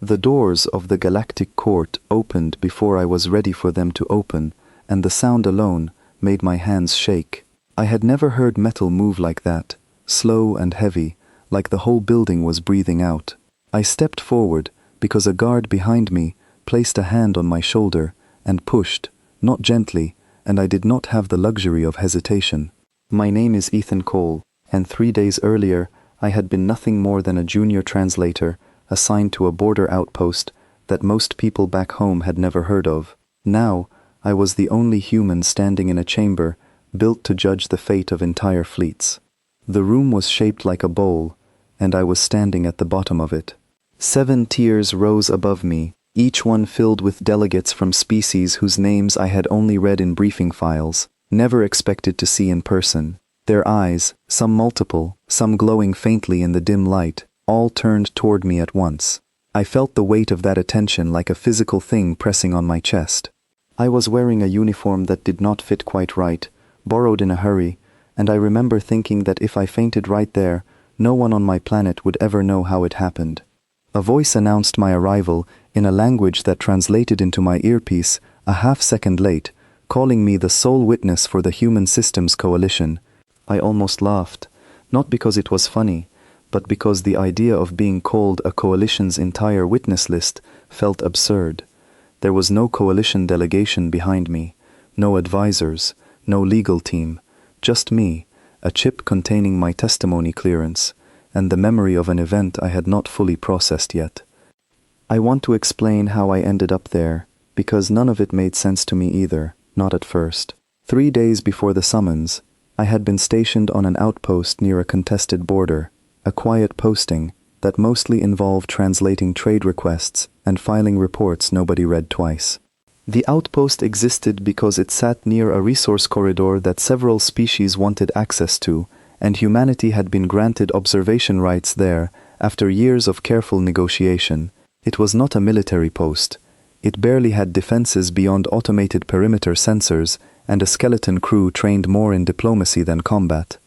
The doors of the Galactic Court opened before I was ready for them to open, and the sound alone made my hands shake. I had never heard metal move like that, slow and heavy, like the whole building was breathing out. I stepped forward because a guard behind me placed a hand on my shoulder and pushed, not gently, and I did not have the luxury of hesitation. My name is Ethan Cole, and 3 days earlier I had been nothing more than a junior translator assigned to a border outpost that most people back home had never heard of. Now, I was the only human standing in a chamber built to judge the fate of entire fleets. The room was shaped like a bowl, and I was standing at the bottom of it. 7 tiers rose above me, each one filled with delegates from species whose names I had only read in briefing files, never expected to see in person. Their eyes, some multiple, some glowing faintly in the dim light, all turned toward me at once. I felt the weight of that attention like a physical thing pressing on my chest. I was wearing a uniform that did not fit quite right, borrowed in a hurry, and I remember thinking that if I fainted right there, no one on my planet would ever know how it happened. A voice announced my arrival in a language that translated into my earpiece a half-second late, calling me the sole witness for the Human Systems Coalition. I almost laughed, not because it was funny, but because the idea of being called a coalition's entire witness list felt absurd. There was no coalition delegation behind me, no advisors, no legal team, just me, a chip containing my testimony clearance, and the memory of an event I had not fully processed yet. I want to explain how I ended up there, because none of it made sense to me either, not at first. 3 days before the summons, I had been stationed on an outpost near a contested border, a quiet posting that mostly involved translating trade requests and filing reports nobody read twice. The outpost existed because it sat near a resource corridor that several species wanted access to, and humanity had been granted observation rights there after years of careful negotiation. It was not a military post. It barely had defenses beyond automated perimeter sensors and a skeleton crew trained more in diplomacy than combat.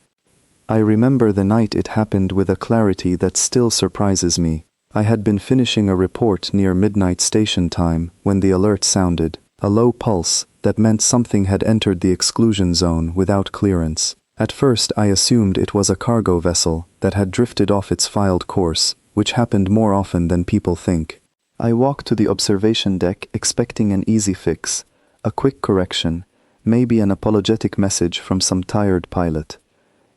I remember the night it happened with a clarity that still surprises me. I had been finishing a report near midnight station time when the alert sounded, a low pulse that meant something had entered the exclusion zone without clearance. At first I assumed it was a cargo vessel that had drifted off its filed course, which happened more often than people think. I walked to the observation deck expecting an easy fix, a quick correction, maybe an apologetic message from some tired pilot.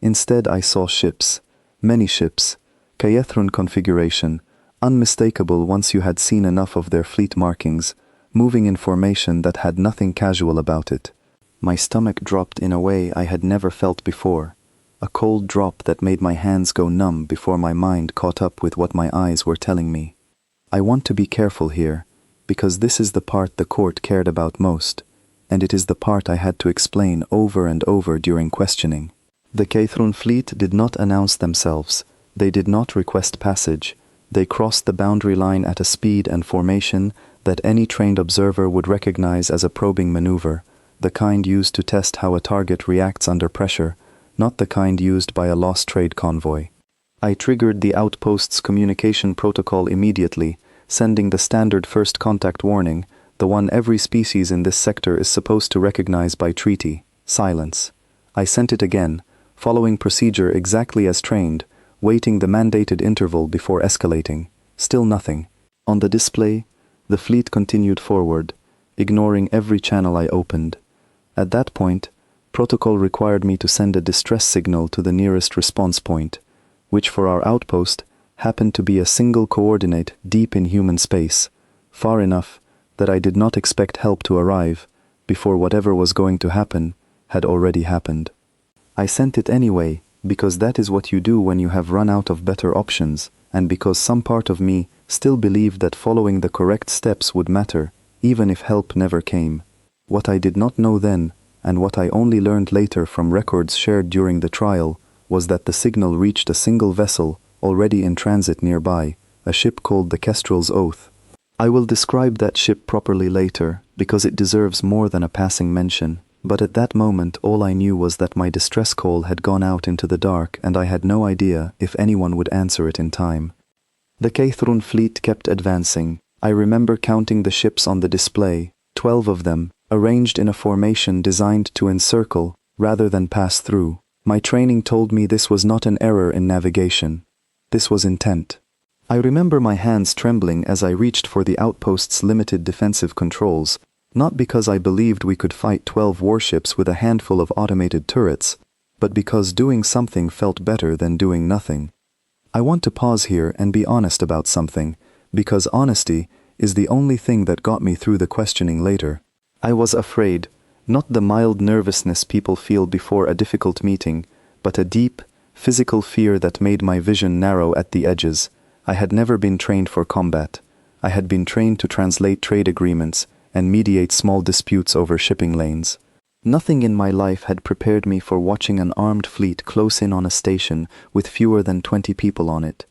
Instead I saw ships, many ships, Kayethrun configuration, unmistakable once you had seen enough of their fleet markings, moving in formation that had nothing casual about it. My stomach dropped in a way I had never felt before, a cold drop that made my hands go numb before my mind caught up with what my eyes were telling me. I want to be careful here, because this is the part the court cared about most, and it is the part I had to explain over and over during questioning. The Kayethrun fleet did not announce themselves, they did not request passage, they crossed the boundary line at a speed and formation that any trained observer would recognize as a probing maneuver, the kind used to test how a target reacts under pressure, not the kind used by a lost trade convoy. I triggered the outpost's communication protocol immediately, sending the standard first contact warning, the one every species in this sector is supposed to recognize by treaty: silence. I sent it again, following procedure exactly as trained, waiting the mandated interval before escalating. Still nothing. On the display, the fleet continued forward, ignoring every channel I opened. At that point, protocol required me to send a distress signal to the nearest response point, which for our outpost happened to be a single coordinate deep in human space, far enough that I did not expect help to arrive before whatever was going to happen had already happened. I sent it anyway, because that is what you do when you have run out of better options, and because some part of me still believed that following the correct steps would matter, even if help never came. What I did not know then, and what I only learned later from records shared during the trial, was that the signal reached a single vessel already in transit nearby, a ship called the Kestrel's Oath. I will describe that ship properly later, because it deserves more than a passing mention. But at that moment all I knew was that my distress call had gone out into the dark and I had no idea if anyone would answer it in time. The Cathrun fleet kept advancing. I remember counting the ships on the display, 12 of them, arranged in a formation designed to encircle, rather than pass through. My training told me this was not an error in navigation. This was intent. I remember my hands trembling as I reached for the outpost's limited defensive controls, not because I believed we could fight 12 warships with a handful of automated turrets, but because doing something felt better than doing nothing. I want to pause here and be honest about something, because honesty is the only thing that got me through the questioning later. I was afraid, not the mild nervousness people feel before a difficult meeting, but a deep, physical fear that made my vision narrow at the edges. I had never been trained for combat. I had been trained to translate trade agreements and mediate small disputes over shipping lanes. Nothing in my life had prepared me for watching an armed fleet close in on a station with fewer than 20 people on it.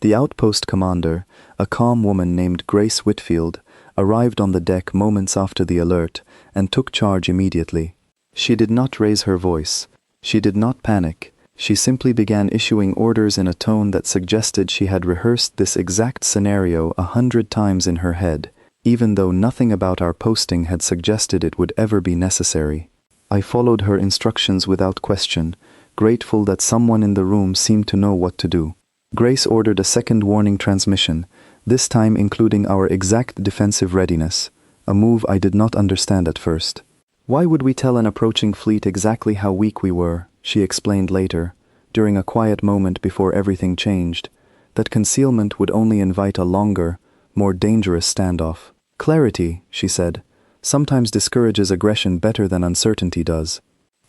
The outpost commander, a calm woman named Grace Whitfield, arrived on the deck moments after the alert and took charge immediately. She did not raise her voice. She did not panic. She simply began issuing orders in a tone that suggested she had rehearsed this exact scenario 100 times in her head, even though nothing about our posting had suggested it would ever be necessary. I followed her instructions without question, grateful that someone in the room seemed to know what to do. Grace ordered a second warning transmission, this time including our exact defensive readiness, a move I did not understand at first. Why would we tell an approaching fleet exactly how weak we were? She explained later, during a quiet moment before everything changed, that concealment would only invite a longer, more dangerous standoff. Clarity, she said, sometimes discourages aggression better than uncertainty does.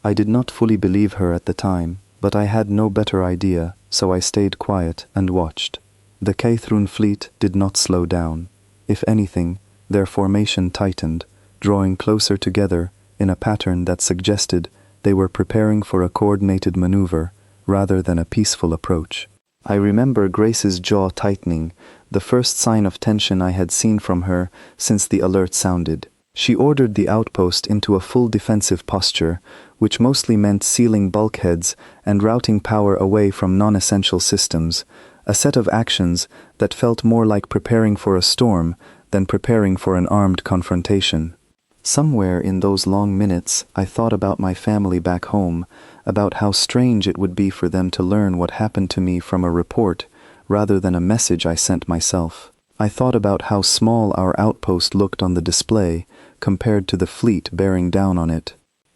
I did not fully believe her at the time, but I had no better idea, so I stayed quiet and watched. The Cathrun fleet did not slow down. If anything, their formation tightened, drawing closer together in a pattern that suggested they were preparing for a coordinated maneuver rather than a peaceful approach. I remember Grace's jaw tightening, the first sign of tension I had seen from her since the alert sounded. She ordered the outpost into a full defensive posture, which mostly meant sealing bulkheads and routing power away from non-essential systems, a set of actions that felt more like preparing for a storm than preparing for an armed confrontation. Somewhere in those long minutes, I thought about my family back home, about how strange it would be for them to learn what happened to me from a report rather than a message I sent myself. I thought about how small our outpost looked on the display compared to the fleet bearing down on it.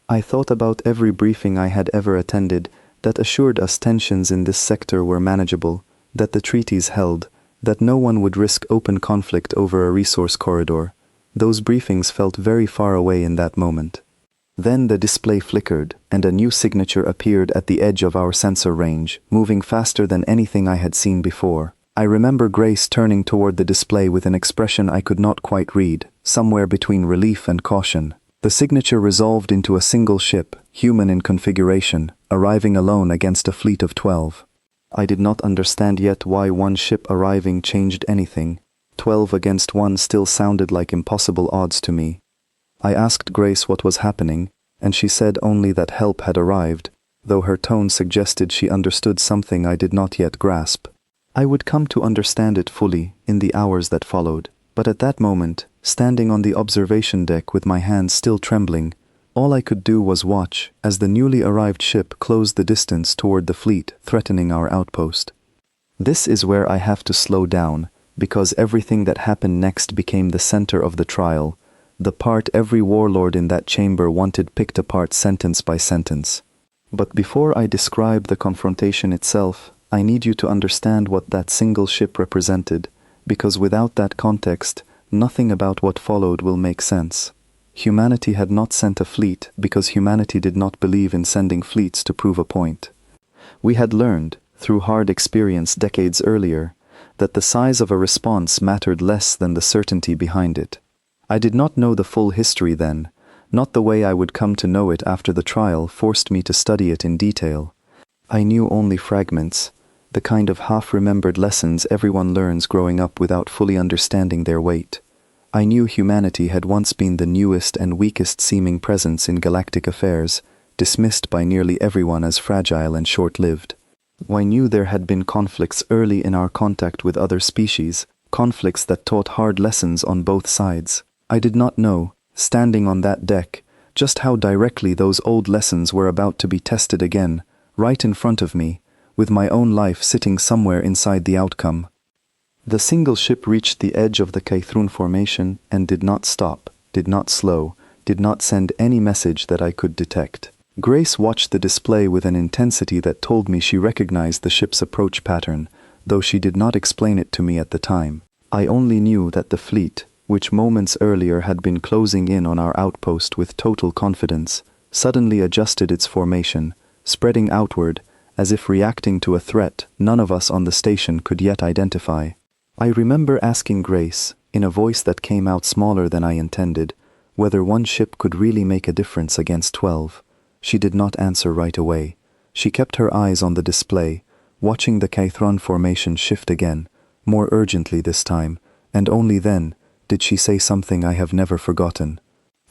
I thought about every briefing I had ever attended that assured us tensions in this sector were manageable, that the treaties held, that no one would risk open conflict over a resource corridor. Those briefings felt very far away in that moment. Then the display flickered, and a new signature appeared at the edge of our sensor range, moving faster than anything I had seen before. I remember Grace turning toward the display with an expression I could not quite read, somewhere between relief and caution. The signature resolved into a single ship, human in configuration, arriving alone against a fleet of 12. I did not understand yet why one ship arriving changed anything. 12 against 1 still sounded like impossible odds to me. I asked Grace what was happening, and she said only that help had arrived, though her tone suggested she understood something I did not yet grasp. I would come to understand it fully in the hours that followed, but at that moment, standing on the observation deck with my hands still trembling, all I could do was watch as the newly arrived ship closed the distance toward the fleet threatening our outpost. This is where I have to slow down, because everything that happened next became the center of the trial, the part every warlord in that chamber wanted picked apart sentence by sentence. But before I describe the confrontation itself, I need you to understand what that single ship represented, because without that context, nothing about what followed will make sense. Humanity had not sent a fleet because humanity did not believe in sending fleets to prove a point. We had learned, through hard experience decades earlier, that the size of a response mattered less than the certainty behind it. I did not know the full history then, not the way I would come to know it after the trial forced me to study it in detail. I knew only fragments, the kind of half-remembered lessons everyone learns growing up without fully understanding their weight. I knew humanity had once been the newest and weakest-seeming presence in galactic affairs, dismissed by nearly everyone as fragile and short-lived. I knew there had been conflicts early in our contact with other species, conflicts that taught hard lessons on both sides. I did not know, standing on that deck, just how directly those old lessons were about to be tested again, right in front of me, with my own life sitting somewhere inside the outcome. The single ship reached the edge of the Kaithrun formation and did not stop, did not slow, did not send any message that I could detect. Grace watched the display with an intensity that told me she recognized the ship's approach pattern, though she did not explain it to me at the time. I only knew that the fleet, which moments earlier had been closing in on our outpost with total confidence, suddenly adjusted its formation, spreading outward, as if reacting to a threat none of us on the station could yet identify. I remember asking Grace, in a voice that came out smaller than I intended, whether one ship could really make a difference against 12. She did not answer right away. She kept her eyes on the display, watching the Kaithron formation shift again, more urgently this time, and only then did she say something I have never forgotten.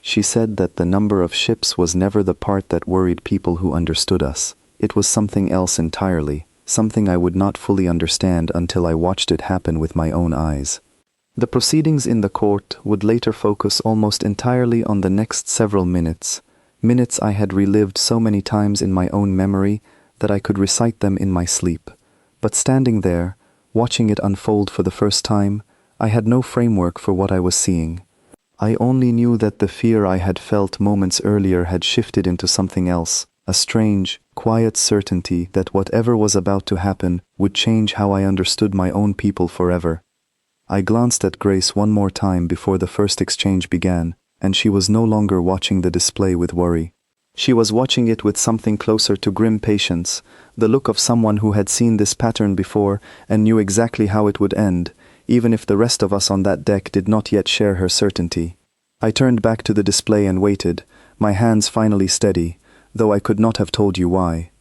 She said that the number of ships was never the part that worried people who understood us. It was something else entirely, something I would not fully understand until I watched it happen with my own eyes. The proceedings in the court would later focus almost entirely on the next several minutes, minutes I had relived so many times in my own memory that I could recite them in my sleep. But standing there, watching it unfold for the first time, I had no framework for what I was seeing. I only knew that the fear I had felt moments earlier had shifted into something else, a strange, quiet certainty that whatever was about to happen would change how I understood my own people forever. I glanced at Grace one more time before the first exchange began, and she was no longer watching the display with worry. She was watching it with something closer to grim patience, the look of someone who had seen this pattern before and knew exactly how it would end, even if the rest of us on that deck did not yet share her certainty. I turned back to the display and waited, my hands finally steady, though I could not have told you why.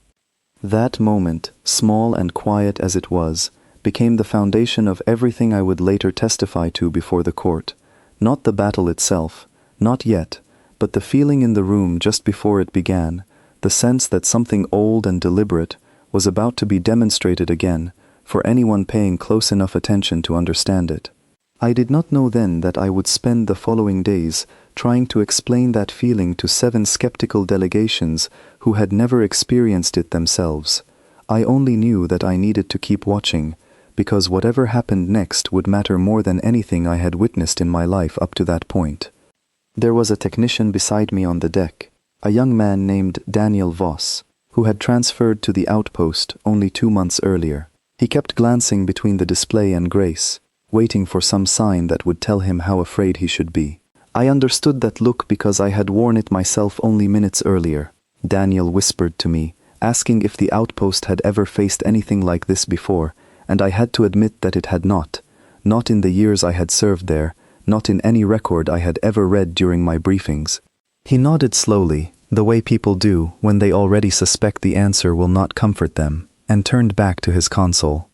That moment, small and quiet as it was, became the foundation of everything I would later testify to before the court. Not the battle itself, not yet, but the feeling in the room just before it began, the sense that something old and deliberate was about to be demonstrated again, for anyone paying close enough attention to understand it. I did not know then that I would spend the following days trying to explain that feeling to 7 skeptical delegations who had never experienced it themselves. I only knew that I needed to keep watching, because whatever happened next would matter more than anything I had witnessed in my life up to that point. There was a technician beside me on the deck, a young man named Daniel Voss, who had transferred to the outpost only 2 months earlier. He kept glancing between the display and Grace, waiting for some sign that would tell him how afraid he should be. I understood that look because I had worn it myself only minutes earlier. Daniel whispered to me, asking if the outpost had ever faced anything like this before, and I had to admit that it had not in the years I had served there, not in any record I had ever read during my briefings. He nodded slowly, the way people do when they already suspect the answer will not comfort them, and turned back to his console.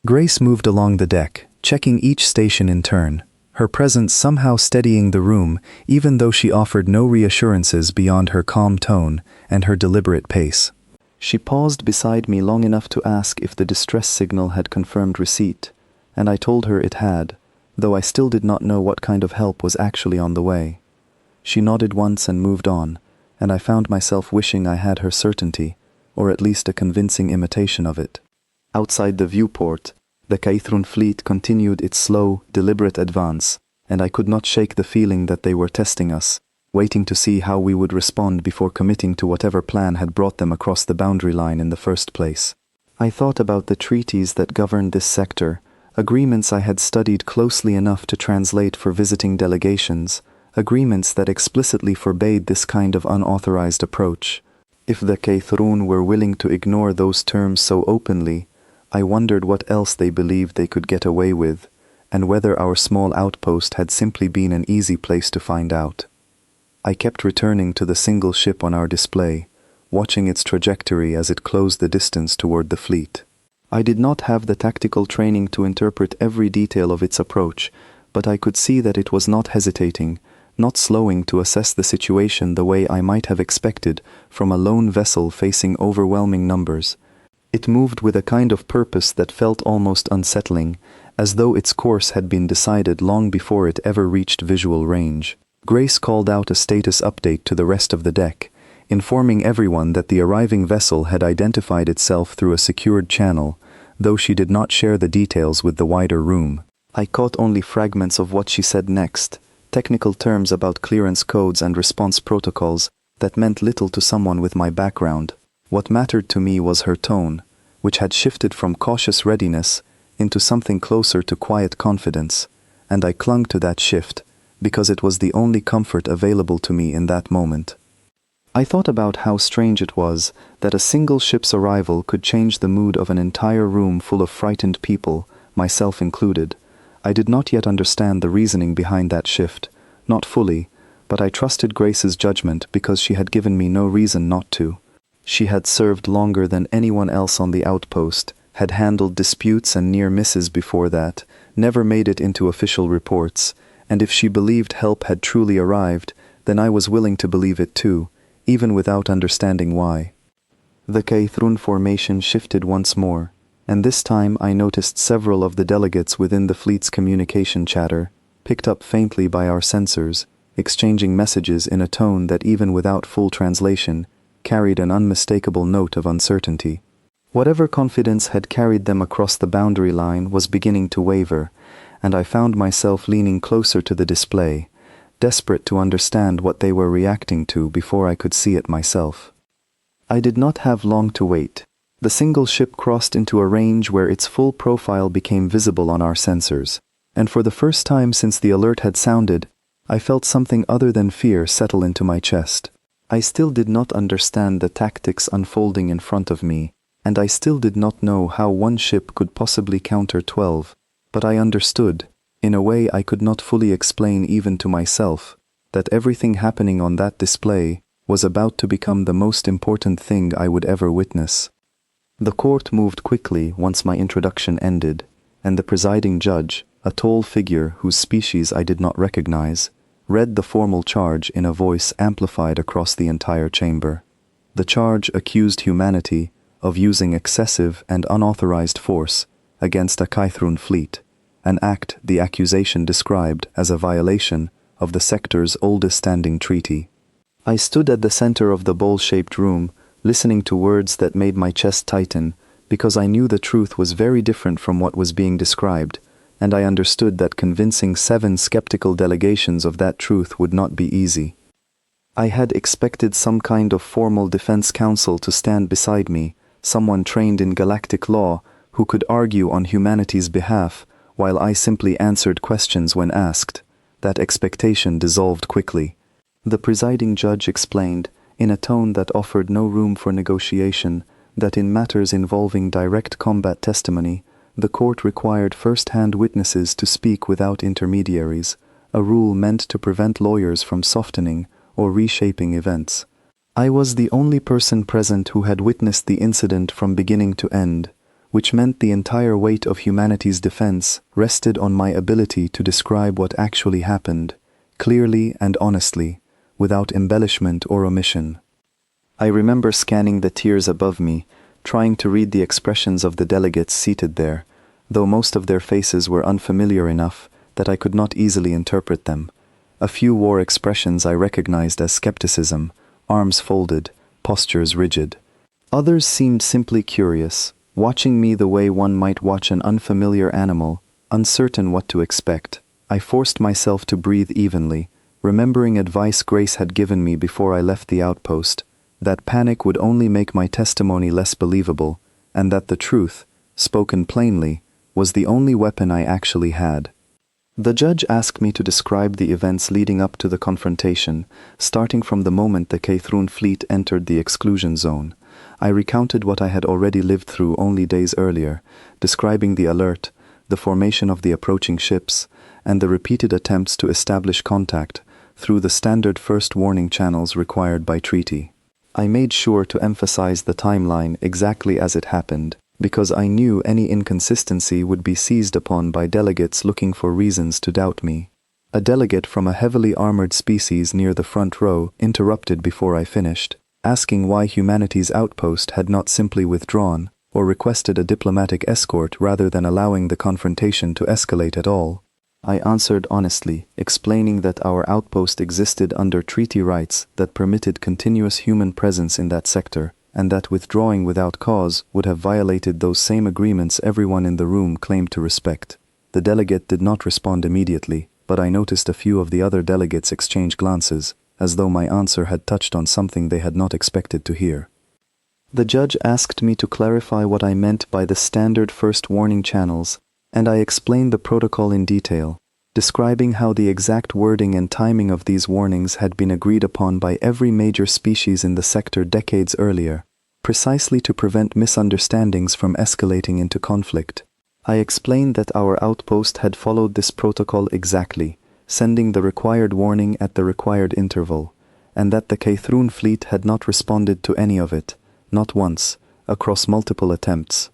Grace moved along the deck, checking each station in turn, her presence somehow steadying the room even though she offered no reassurances beyond her calm tone and her deliberate pace. She paused beside me long enough to ask if the distress signal had confirmed receipt, and I told her it had, though I still did not know what kind of help was actually on the way. She nodded once and moved on, and I found myself wishing I had her certainty, or at least a convincing imitation of it. Outside the viewport, the Kaithrun fleet continued its slow, deliberate advance, and I could not shake the feeling that they were testing us, waiting to see how we would respond before committing to whatever plan had brought them across the boundary line in the first place. I thought about the treaties that governed this sector, agreements I had studied closely enough to translate for visiting delegations, agreements that explicitly forbade this kind of unauthorized approach. If the Kaithrun were willing to ignore those terms so openly, I wondered what else they believed they could get away with, and whether our small outpost had simply been an easy place to find out. I kept returning to the single ship on our display, watching its trajectory as it closed the distance toward the fleet. I did not have the tactical training to interpret every detail of its approach, but I could see that it was not hesitating, not slowing to assess the situation the way I might have expected from a lone vessel facing overwhelming numbers. It moved with a kind of purpose that felt almost unsettling, as though its course had been decided long before it ever reached visual range. Grace called out a status update to the rest of the deck, informing everyone that the arriving vessel had identified itself through a secured channel, though she did not share the details with the wider room. I caught only fragments of what she said next, technical terms about clearance codes and response protocols that meant little to someone with my background. What mattered to me was her tone, which had shifted from cautious readiness into something closer to quiet confidence, and I clung to that shift because it was the only comfort available to me in that moment. I thought about how strange it was that a single ship's arrival could change the mood of an entire room full of frightened people, myself included. I did not yet understand the reasoning behind that shift, not fully, but I trusted Grace's judgment because she had given me no reason not to. She had served longer than anyone else on the outpost, had handled disputes and near misses before that, never made it into official reports, and if she believed help had truly arrived, then I was willing to believe it too, even without understanding why. The Keithrun formation shifted once more, and this time I noticed several of the delegates within the fleet's communication chatter, picked up faintly by our sensors, exchanging messages in a tone that even without full translation, carried an unmistakable note of uncertainty. Whatever confidence had carried them across the boundary line was beginning to waver, and I found myself leaning closer to the display, desperate to understand what they were reacting to before I could see it myself. I did not have long to wait. The single ship crossed into a range where its full profile became visible on our sensors, and for the first time since the alert had sounded, I felt something other than fear settle into my chest. I still did not understand the tactics unfolding in front of me, and I still did not know how one ship could possibly counter 12, but I understood, in a way I could not fully explain even to myself, that everything happening on that display was about to become the most important thing I would ever witness. The court moved quickly once my introduction ended, and the presiding judge, a tall figure whose species I did not recognize, read the formal charge in a voice amplified across the entire chamber. The charge accused humanity of using excessive and unauthorized force against a Keithrun fleet, an act the accusation described as a violation of the sector's oldest standing treaty. I stood at the center of the bowl-shaped room, listening to words that made my chest tighten, because I knew the truth was very different from what was being described, and I understood that convincing 7 skeptical delegations of that truth would not be easy. I had expected some kind of formal defense counsel to stand beside me, someone trained in galactic law who could argue on humanity's behalf, while I simply answered questions when asked. That expectation dissolved quickly. The presiding judge explained, in a tone that offered no room for negotiation, that in matters involving direct combat testimony, the court required first-hand witnesses to speak without intermediaries, a rule meant to prevent lawyers from softening or reshaping events. I was the only person present who had witnessed the incident from beginning to end, which meant the entire weight of humanity's defense rested on my ability to describe what actually happened, clearly and honestly, without embellishment or omission. I remember scanning the tiers above me, trying to read the expressions of the delegates seated there, though most of their faces were unfamiliar enough that I could not easily interpret them. A few wore expressions I recognized as skepticism, arms folded, postures rigid. Others seemed simply curious, watching me the way one might watch an unfamiliar animal, uncertain what to expect. I forced myself to breathe evenly, remembering advice Grace had given me before I left the outpost, that panic would only make my testimony less believable, and that the truth, spoken plainly, was the only weapon I actually had. The judge asked me to describe the events leading up to the confrontation, starting from the moment the Keithrun fleet entered the exclusion zone. I recounted what I had already lived through only days earlier, describing the alert, the formation of the approaching ships, and the repeated attempts to establish contact through the standard first warning channels required by treaty. I made sure to emphasize the timeline exactly as it happened, because I knew any inconsistency would be seized upon by delegates looking for reasons to doubt me. A delegate from a heavily armored species near the front row interrupted before I finished, asking why humanity's outpost had not simply withdrawn, or requested a diplomatic escort rather than allowing the confrontation to escalate at all. I answered honestly, explaining that our outpost existed under treaty rights that permitted continuous human presence in that sector, and that withdrawing without cause would have violated those same agreements everyone in the room claimed to respect. The delegate did not respond immediately, but I noticed a few of the other delegates exchange glances, as though my answer had touched on something they had not expected to hear. The judge asked me to clarify what I meant by the standard first warning channels, and I explained the protocol in detail, describing how the exact wording and timing of these warnings had been agreed upon by every major species in the sector decades earlier, precisely to prevent misunderstandings from escalating into conflict. I explained that our outpost had followed this protocol exactly, sending the required warning at the required interval, and that the Kaythrun fleet had not responded to any of it, not once, across multiple attempts.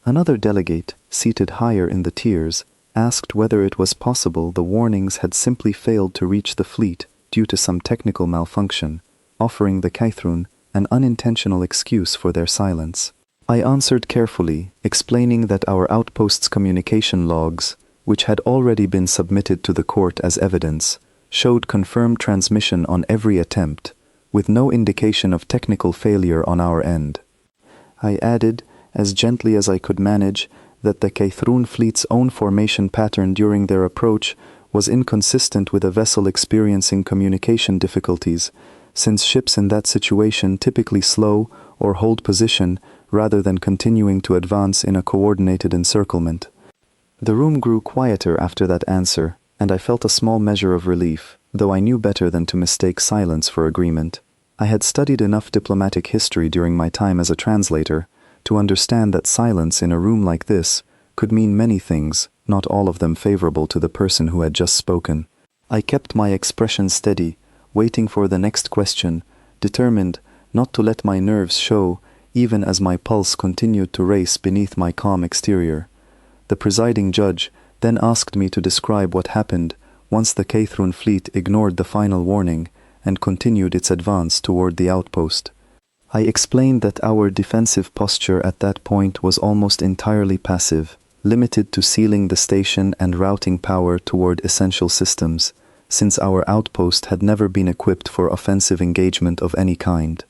Another delegate, seated higher in the tiers, asked whether it was possible the warnings had simply failed to reach the fleet due to some technical malfunction, offering the Kaythrun an unintentional excuse for their silence. I answered carefully, explaining that our outpost's communication logs, which had already been submitted to the court as evidence, showed confirmed transmission on every attempt, with no indication of technical failure on our end. I added, as gently as I could manage, that the Kaythrun fleet's own formation pattern during their approach was inconsistent with a vessel experiencing communication difficulties, since ships in that situation typically slow or hold position rather than continuing to advance in a coordinated encirclement. The room grew quieter after that answer, and I felt a small measure of relief, though I knew better than to mistake silence for agreement. I had studied enough diplomatic history during my time as a translator to understand that silence in a room like this could mean many things, not all of them favorable to the person who had just spoken. I kept my expression steady, waiting for the next question, determined not to let my nerves show even as my pulse continued to race beneath my calm exterior. The presiding judge then asked me to describe what happened once the Kaythrun fleet ignored the final warning and continued its advance toward the outpost. I explained that our defensive posture at that point was almost entirely passive, limited to sealing the station and routing power toward essential systems, since our outpost had never been equipped for offensive engagement of any kind.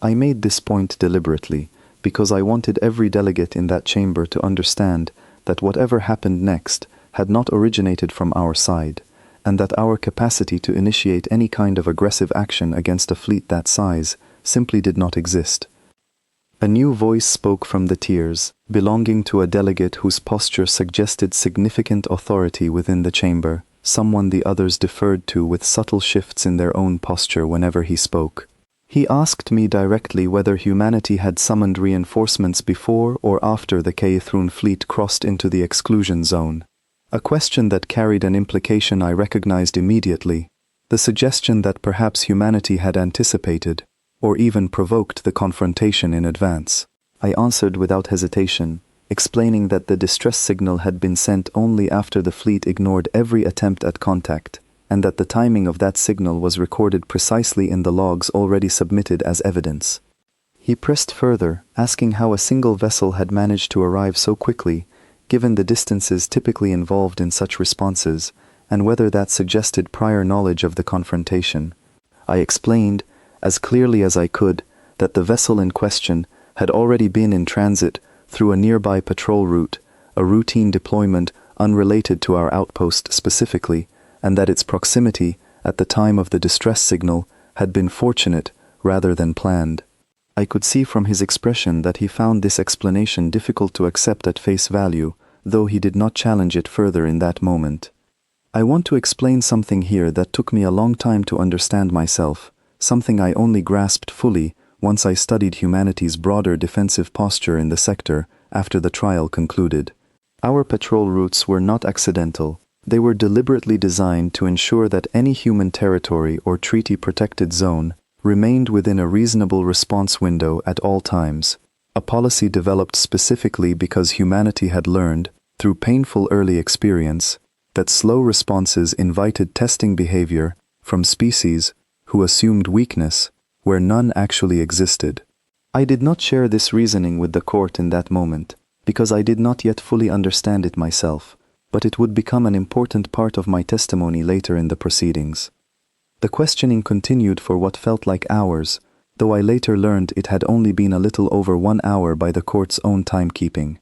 I made this point deliberately, because I wanted every delegate in that chamber to understand that whatever happened next had not originated from our side, and that our capacity to initiate any kind of aggressive action against a fleet that size simply did not exist. A new voice spoke from the tiers, belonging to a delegate whose posture suggested significant authority within the chamber, someone the others deferred to with subtle shifts in their own posture whenever he spoke. He asked me directly whether humanity had summoned reinforcements before or after the Kaythrun fleet crossed into the exclusion zone. A question that carried an implication I recognized immediately, the suggestion that perhaps humanity had anticipated, or even provoked the confrontation in advance. I answered without hesitation, explaining that the distress signal had been sent only after the fleet ignored every attempt at contact, and that the timing of that signal was recorded precisely in the logs already submitted as evidence. He pressed further, asking how a single vessel had managed to arrive so quickly, given the distances typically involved in such responses, and whether that suggested prior knowledge of the confrontation. I explained, as clearly as I could, that the vessel in question had already been in transit through a nearby patrol route, a routine deployment unrelated to our outpost specifically, and that its proximity at the time of the distress signal had been fortunate rather than planned. I could see from his expression that he found this explanation difficult to accept at face value, though he did not challenge it further in that moment. I want to explain something here that took me a long time to understand myself, something I only grasped fully once I studied humanity's broader defensive posture in the sector after the trial concluded. Our patrol routes were not accidental. They were deliberately designed to ensure that any human territory or treaty-protected zone remained within a reasonable response window at all times, a policy developed specifically because humanity had learned, through painful early experience, that slow responses invited testing behavior from species who assumed weakness where none actually existed. I did not share this reasoning with the court in that moment, because I did not yet fully understand it myself, but it would become an important part of my testimony later in the proceedings. The questioning continued for what felt like hours, though I later learned it had only been a little over 1 hour by the court's own timekeeping.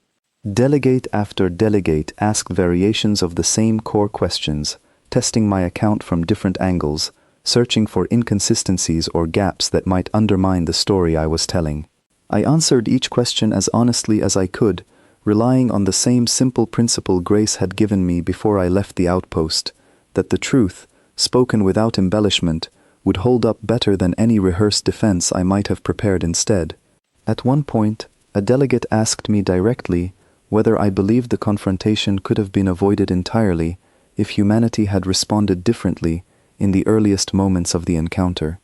Delegate after delegate asked variations of the same core questions, testing my account from different angles, searching for inconsistencies or gaps that might undermine the story I was telling. I answered each question as honestly as I could, relying on the same simple principle Grace had given me before I left the outpost, that the truth, spoken without embellishment, would hold up better than any rehearsed defense I might have prepared instead. At one point, a delegate asked me directly whether I believed the confrontation could have been avoided entirely if humanity had responded differently in the earliest moments of the encounter.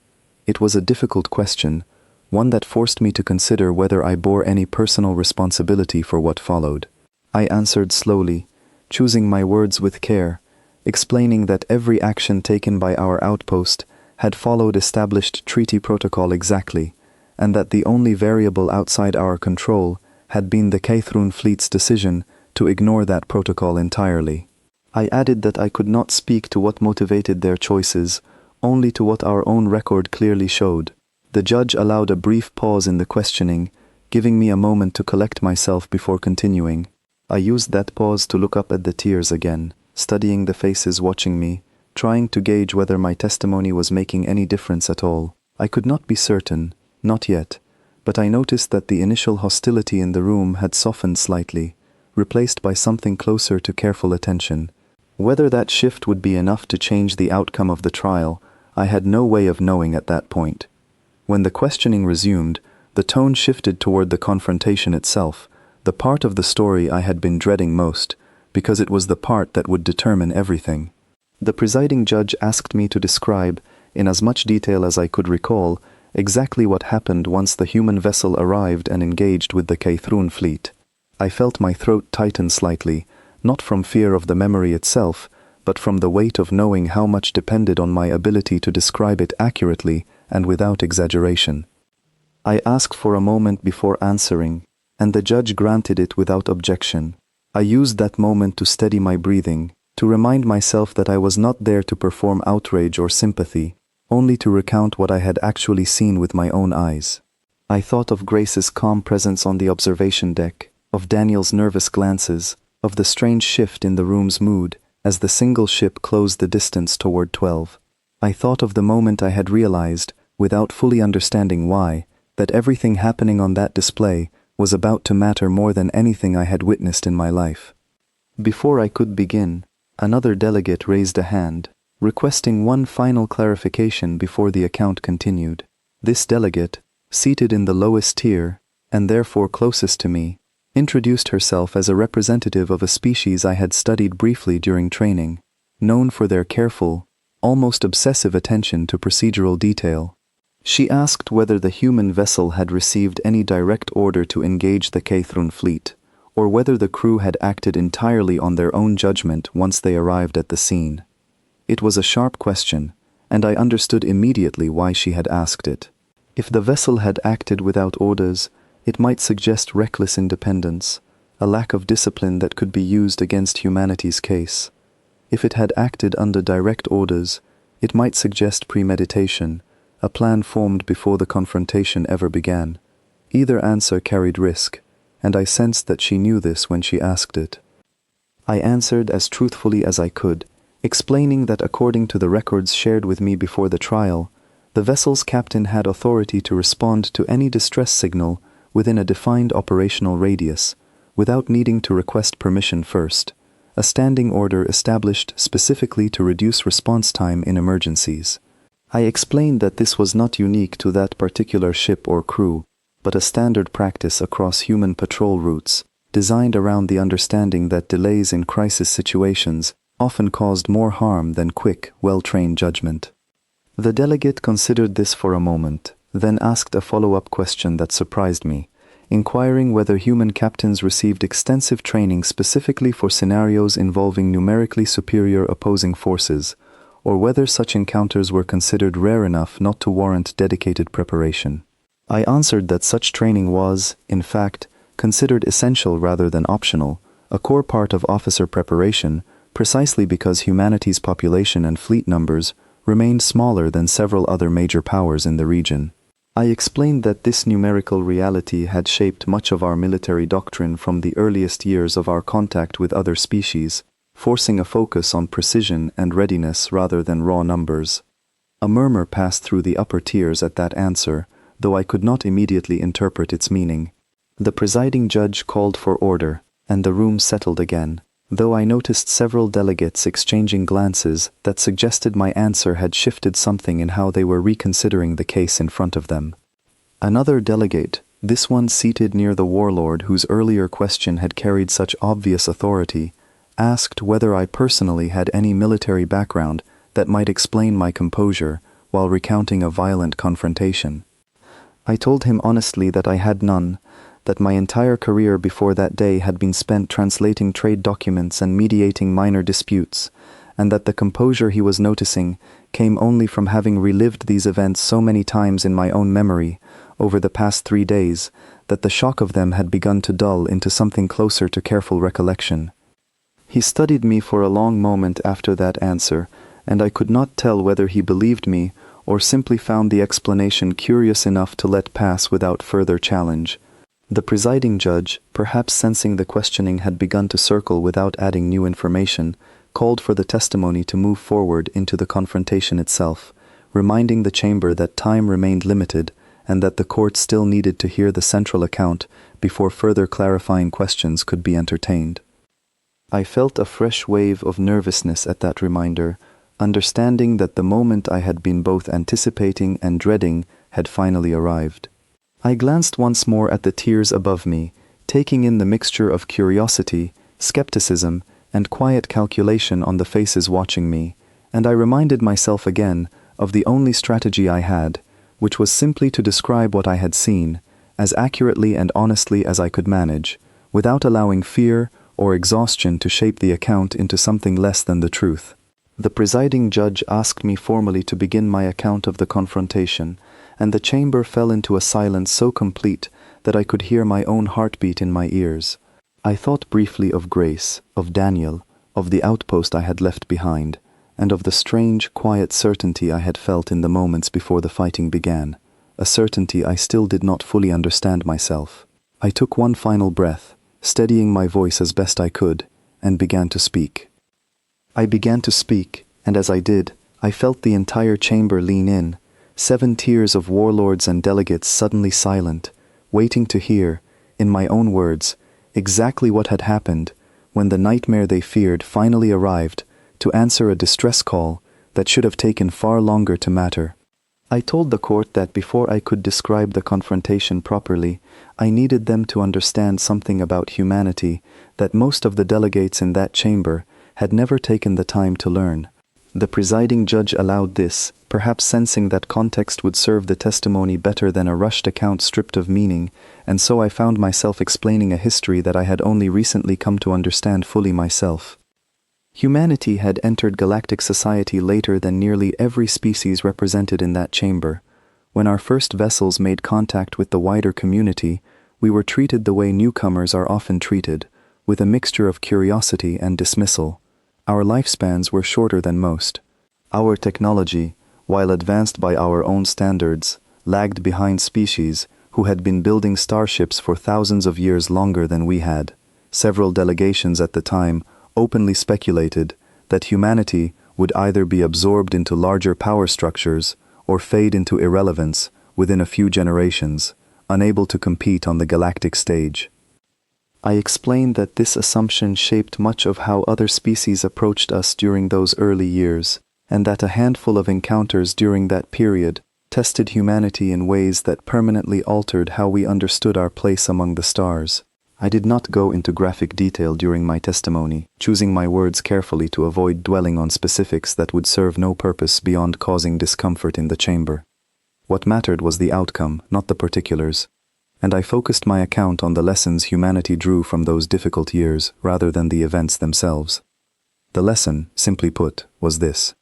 It was a difficult question, one that forced me to consider whether I bore any personal responsibility for what followed. I answered slowly, choosing my words with care, explaining that every action taken by our outpost had followed established treaty protocol exactly, and that the only variable outside our control had been the Cathrun fleet's decision to ignore that protocol entirely. I added that I could not speak to what motivated their choices, only to what our own record clearly showed. The judge allowed a brief pause in the questioning, giving me a moment to collect myself before continuing. I used that pause to look up at the tiers again, studying the faces watching me, trying to gauge whether my testimony was making any difference at all. I could not be certain, not yet, but I noticed that the initial hostility in the room had softened slightly, replaced by something closer to careful attention. Whether that shift would be enough to change the outcome of the trial, I had no way of knowing at that point. When the questioning resumed, the tone shifted toward the confrontation itself, the part of the story I had been dreading most, because it was the part that would determine everything. The presiding judge asked me to describe, in as much detail as I could recall, exactly what happened once the human vessel arrived and engaged with the Cathrun fleet. I felt my throat tighten slightly, not from fear of the memory itself, but from the weight of knowing how much depended on my ability to describe it accurately and without exaggeration. I asked for a moment before answering, and the judge granted it without objection. I used that moment to steady my breathing, to remind myself that I was not there to perform outrage or sympathy, only to recount what I had actually seen with my own eyes. I thought of Grace's calm presence on the observation deck, of Daniel's nervous glances, of the strange shift in the room's mood as the single ship closed the distance toward 12. I thought of the moment I had realized, without fully understanding why, that everything happening on that display was about to matter more than anything I had witnessed in my life. Before I could begin, another delegate raised a hand, requesting one final clarification before the account continued. This delegate, seated in the lowest tier, and therefore closest to me, introduced herself as a representative of a species I had studied briefly during training, known for their careful, almost obsessive attention to procedural detail. She asked whether the human vessel had received any direct order to engage the Cathrun fleet, or whether the crew had acted entirely on their own judgment once they arrived at the scene. It was a sharp question, and I understood immediately why she had asked it. If the vessel had acted without orders, it might suggest reckless independence, a lack of discipline that could be used against humanity's case. If it had acted under direct orders, it might suggest premeditation, a plan formed before the confrontation ever began. Either answer carried risk, and I sensed that she knew this when she asked it. I answered as truthfully as I could, explaining that according to the records shared with me before the trial, the vessel's captain had authority to respond to any distress signal within a defined operational radius, without needing to request permission first, a standing order established specifically to reduce response time in emergencies. I explained that this was not unique to that particular ship or crew, but a standard practice across human patrol routes, designed around the understanding that delays in crisis situations often caused more harm than quick, well-trained judgment. The delegate considered this for a moment, then asked a follow-up question that surprised me, inquiring whether human captains received extensive training specifically for scenarios involving numerically superior opposing forces, or whether such encounters were considered rare enough not to warrant dedicated preparation. I answered that such training was, in fact, considered essential rather than optional, a core part of officer preparation, precisely because humanity's population and fleet numbers remained smaller than several other major powers in the region. I explained that this numerical reality had shaped much of our military doctrine from the earliest years of our contact with other species, forcing a focus on precision and readiness rather than raw numbers. A murmur passed through the upper tiers at that answer, though I could not immediately interpret its meaning. The presiding judge called for order, and the room settled again, though I noticed several delegates exchanging glances that suggested my answer had shifted something in how they were reconsidering the case in front of them. Another delegate, this one seated near the warlord whose earlier question had carried such obvious authority, asked whether I personally had any military background that might explain my composure while recounting a violent confrontation. I told him honestly that I had none, that my entire career before that day had been spent translating trade documents and mediating minor disputes, and that the composure he was noticing came only from having relived these events so many times in my own memory over the past 3 days that the shock of them had begun to dull into something closer to careful recollection. He studied me for a long moment after that answer, and I could not tell whether he believed me or simply found the explanation curious enough to let pass without further challenge. The presiding judge, perhaps sensing the questioning had begun to circle without adding new information, called for the testimony to move forward into the confrontation itself, reminding the chamber that time remained limited and that the court still needed to hear the central account before further clarifying questions could be entertained. I felt a fresh wave of nervousness at that reminder, understanding that the moment I had been both anticipating and dreading had finally arrived. I glanced once more at the tiers above me, taking in the mixture of curiosity, skepticism, and quiet calculation on the faces watching me, and I reminded myself again of the only strategy I had, which was simply to describe what I had seen, as accurately and honestly as I could manage, without allowing fear or exhaustion to shape the account into something less than the truth. The presiding judge asked me formally to begin my account of the confrontation, and the chamber fell into a silence so complete that I could hear my own heartbeat in my ears. I thought briefly of Grace, of Daniel, of the outpost I had left behind, and of the strange, quiet certainty I had felt in the moments before the fighting began, a certainty I still did not fully understand myself. I took one final breath, steadying my voice as best I could, and began to speak. I began to speak, and as I did, I felt the entire chamber lean in, 7 tiers of warlords and delegates suddenly silent, waiting to hear, in my own words, exactly what had happened when the nightmare they feared finally arrived to answer a distress call that should have taken far longer to matter. I told the court that before I could describe the confrontation properly, I needed them to understand something about humanity that most of the delegates in that chamber had never taken the time to learn. The presiding judge allowed this, perhaps sensing that context would serve the testimony better than a rushed account stripped of meaning, and so I found myself explaining a history that I had only recently come to understand fully myself. Humanity had entered galactic society later than nearly every species represented in that chamber. When our first vessels made contact with the wider community, we were treated the way newcomers are often treated, with a mixture of curiosity and dismissal. Our lifespans were shorter than most. Our technology, while advanced by our own standards, lagged behind species who had been building starships for thousands of years longer than we had. Several delegations at the time openly speculated that humanity would either be absorbed into larger power structures or fade into irrelevance within a few generations, unable to compete on the galactic stage. I explained that this assumption shaped much of how other species approached us during those early years, and that a handful of encounters during that period tested humanity in ways that permanently altered how we understood our place among the stars. I did not go into graphic detail during my testimony, choosing my words carefully to avoid dwelling on specifics that would serve no purpose beyond causing discomfort in the chamber. What mattered was the outcome, not the particulars, and I focused my account on the lessons humanity drew from those difficult years rather than the events themselves. The lesson, simply put, was this: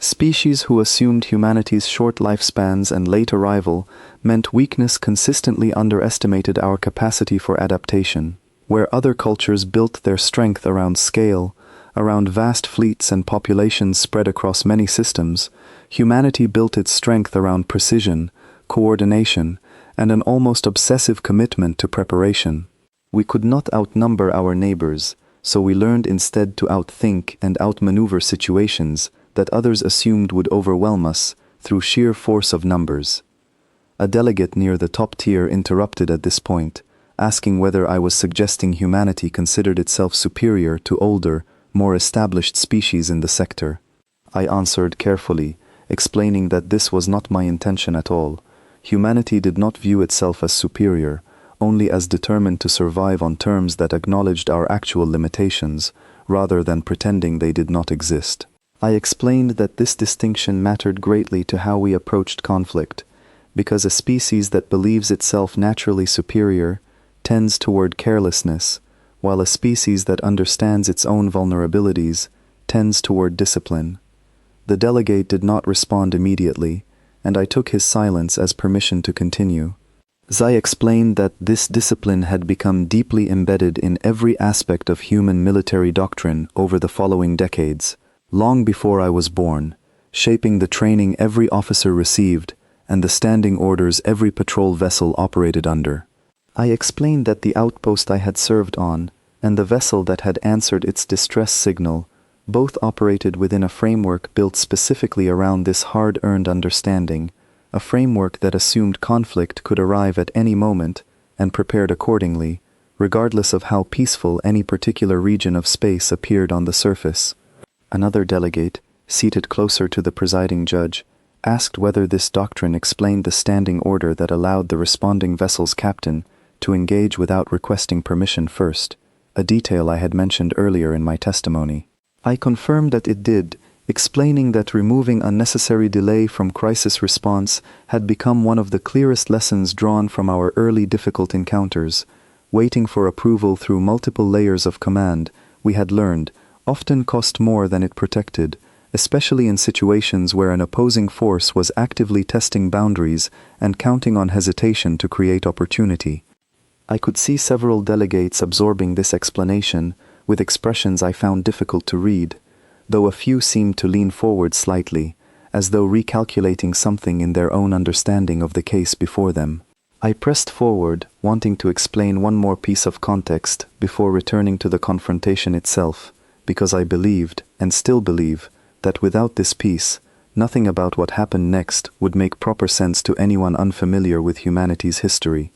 Species who assumed humanity's short lifespans and late arrival meant weakness consistently underestimated our capacity for adaptation. Where other cultures built their strength around scale, around vast fleets and populations spread across many systems, humanity built its strength around precision, coordination, and an almost obsessive commitment to preparation. We could not outnumber our neighbors, so we learned instead to outthink and outmaneuver situations that others assumed would overwhelm us through sheer force of numbers. A delegate near the top tier interrupted at this point, asking whether I was suggesting humanity considered itself superior to older, more established species in the sector. I answered carefully, explaining that this was not my intention at all. Humanity did not view itself as superior, only as determined to survive on terms that acknowledged our actual limitations, rather than pretending they did not exist. I explained that this distinction mattered greatly to how we approached conflict, because a species that believes itself naturally superior tends toward carelessness, while a species that understands its own vulnerabilities tends toward discipline. The delegate did not respond immediately, and I took his silence as permission to continue. I explained that this discipline had become deeply embedded in every aspect of human military doctrine over the following decades, long before I was born, shaping the training every officer received and the standing orders every patrol vessel operated under. I explained that the outpost I had served on and the vessel that had answered its distress signal both operated within a framework built specifically around this hard-earned understanding, a framework that assumed conflict could arrive at any moment and prepared accordingly, regardless of how peaceful any particular region of space appeared on the surface. Another delegate, seated closer to the presiding judge, asked whether this doctrine explained the standing order that allowed the responding vessel's captain to engage without requesting permission first, a detail I had mentioned earlier in my testimony. I confirmed that it did, explaining that removing unnecessary delay from crisis response had become one of the clearest lessons drawn from our early difficult encounters. Waiting for approval through multiple layers of command, we had learned, often cost more than it protected, especially in situations where an opposing force was actively testing boundaries and counting on hesitation to create opportunity. I could see several delegates absorbing this explanation with expressions I found difficult to read, though a few seemed to lean forward slightly, as though recalculating something in their own understanding of the case before them. I pressed forward, wanting to explain one more piece of context before returning to the confrontation itself, because I believed, and still believe, that without this piece, nothing about what happened next would make proper sense to anyone unfamiliar with humanity's history.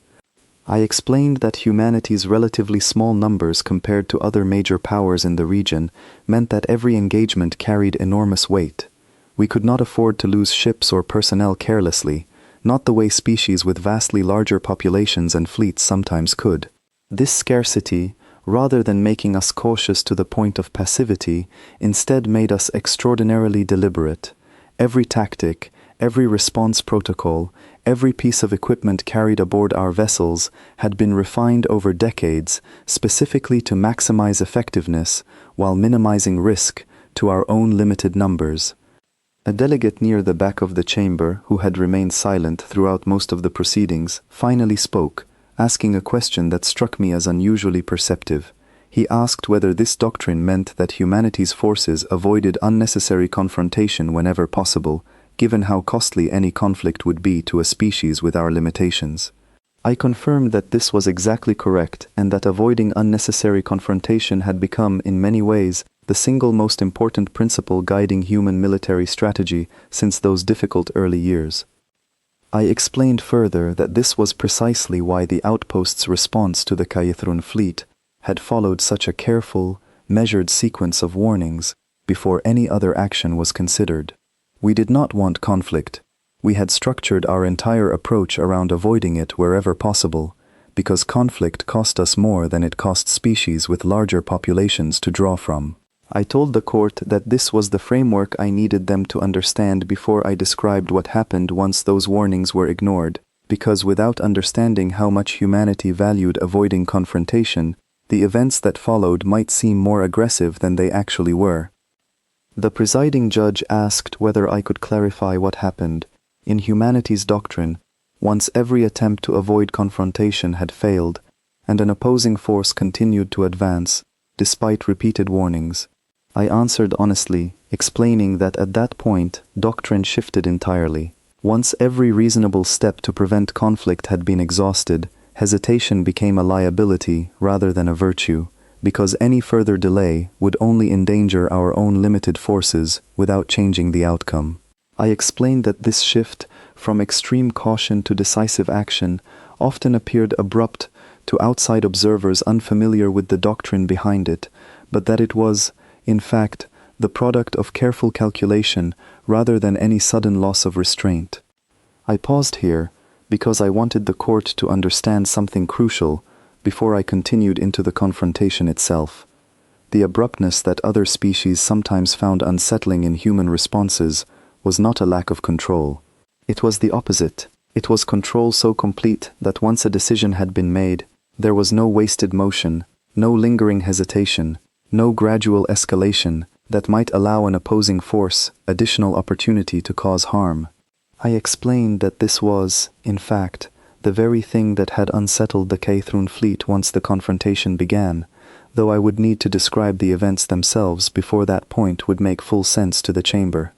I explained that humanity's relatively small numbers compared to other major powers in the region meant that every engagement carried enormous weight. We could not afford to lose ships or personnel carelessly, not the way species with vastly larger populations and fleets sometimes could. This scarcity, rather than making us cautious to the point of passivity, instead made us extraordinarily deliberate. Every tactic, every response protocol, every piece of equipment carried aboard our vessels had been refined over decades, specifically to maximize effectiveness while minimizing risk to our own limited numbers. A delegate near the back of the chamber, who had remained silent throughout most of the proceedings, finally spoke, asking a question that struck me as unusually perceptive. He asked whether this doctrine meant that humanity's forces avoided unnecessary confrontation whenever possible, given how costly any conflict would be to a species with our limitations. I confirmed that this was exactly correct and that avoiding unnecessary confrontation had become, in many ways, the single most important principle guiding human military strategy since those difficult early years. I explained further that this was precisely why the outpost's response to the Kayithrun fleet had followed such a careful, measured sequence of warnings before any other action was considered. We did not want conflict. We had structured our entire approach around avoiding it wherever possible, because conflict cost us more than it cost species with larger populations to draw from. I told the court that this was the framework I needed them to understand before I described what happened once those warnings were ignored, because without understanding how much humanity valued avoiding confrontation, the events that followed might seem more aggressive than they actually were. The presiding judge asked whether I could clarify what happened. In humanity's doctrine, once every attempt to avoid confrontation had failed, and an opposing force continued to advance, despite repeated warnings, I answered honestly, explaining that at that point, doctrine shifted entirely. Once every reasonable step to prevent conflict had been exhausted, hesitation became a liability rather than a virtue, because any further delay would only endanger our own limited forces without changing the outcome. I explained that this shift from extreme caution to decisive action often appeared abrupt to outside observers unfamiliar with the doctrine behind it, but that it was, in fact, the product of careful calculation rather than any sudden loss of restraint. I paused here because I wanted the court to understand something crucial before I continued into the confrontation itself. The abruptness that other species sometimes found unsettling in human responses was not a lack of control. It was the opposite. It was control so complete that once a decision had been made, there was no wasted motion, no lingering hesitation, no gradual escalation that might allow an opposing force additional opportunity to cause harm. I explained that this was, in fact, the very thing that had unsettled the K'thrun fleet once the confrontation began, though I would need to describe the events themselves before that point would make full sense to the chamber.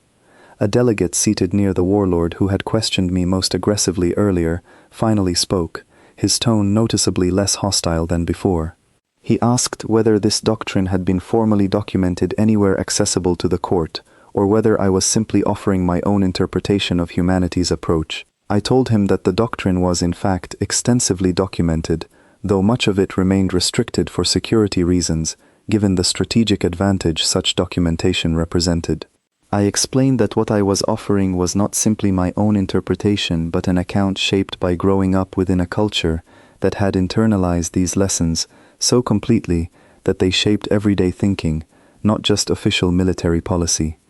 A delegate seated near the Warlord who had questioned me most aggressively earlier finally spoke, his tone noticeably less hostile than before. He asked whether this doctrine had been formally documented anywhere accessible to the court, or whether I was simply offering my own interpretation of humanity's approach. I told him that the doctrine was in fact extensively documented, though much of it remained restricted for security reasons, given the strategic advantage such documentation represented. I explained that what I was offering was not simply my own interpretation but an account shaped by growing up within a culture that had internalized these lessons so completely that they shaped everyday thinking, not just official military policy.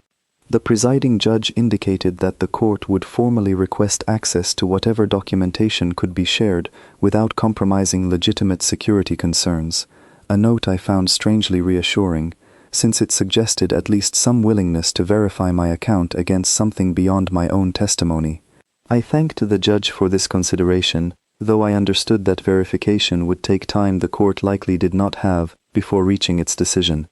The presiding judge indicated that the court would formally request access to whatever documentation could be shared without compromising legitimate security concerns, a note I found strangely reassuring, since it suggested at least some willingness to verify my account against something beyond my own testimony. I thanked the judge for this consideration, though I understood that verification would take time the court likely did not have before reaching its decision.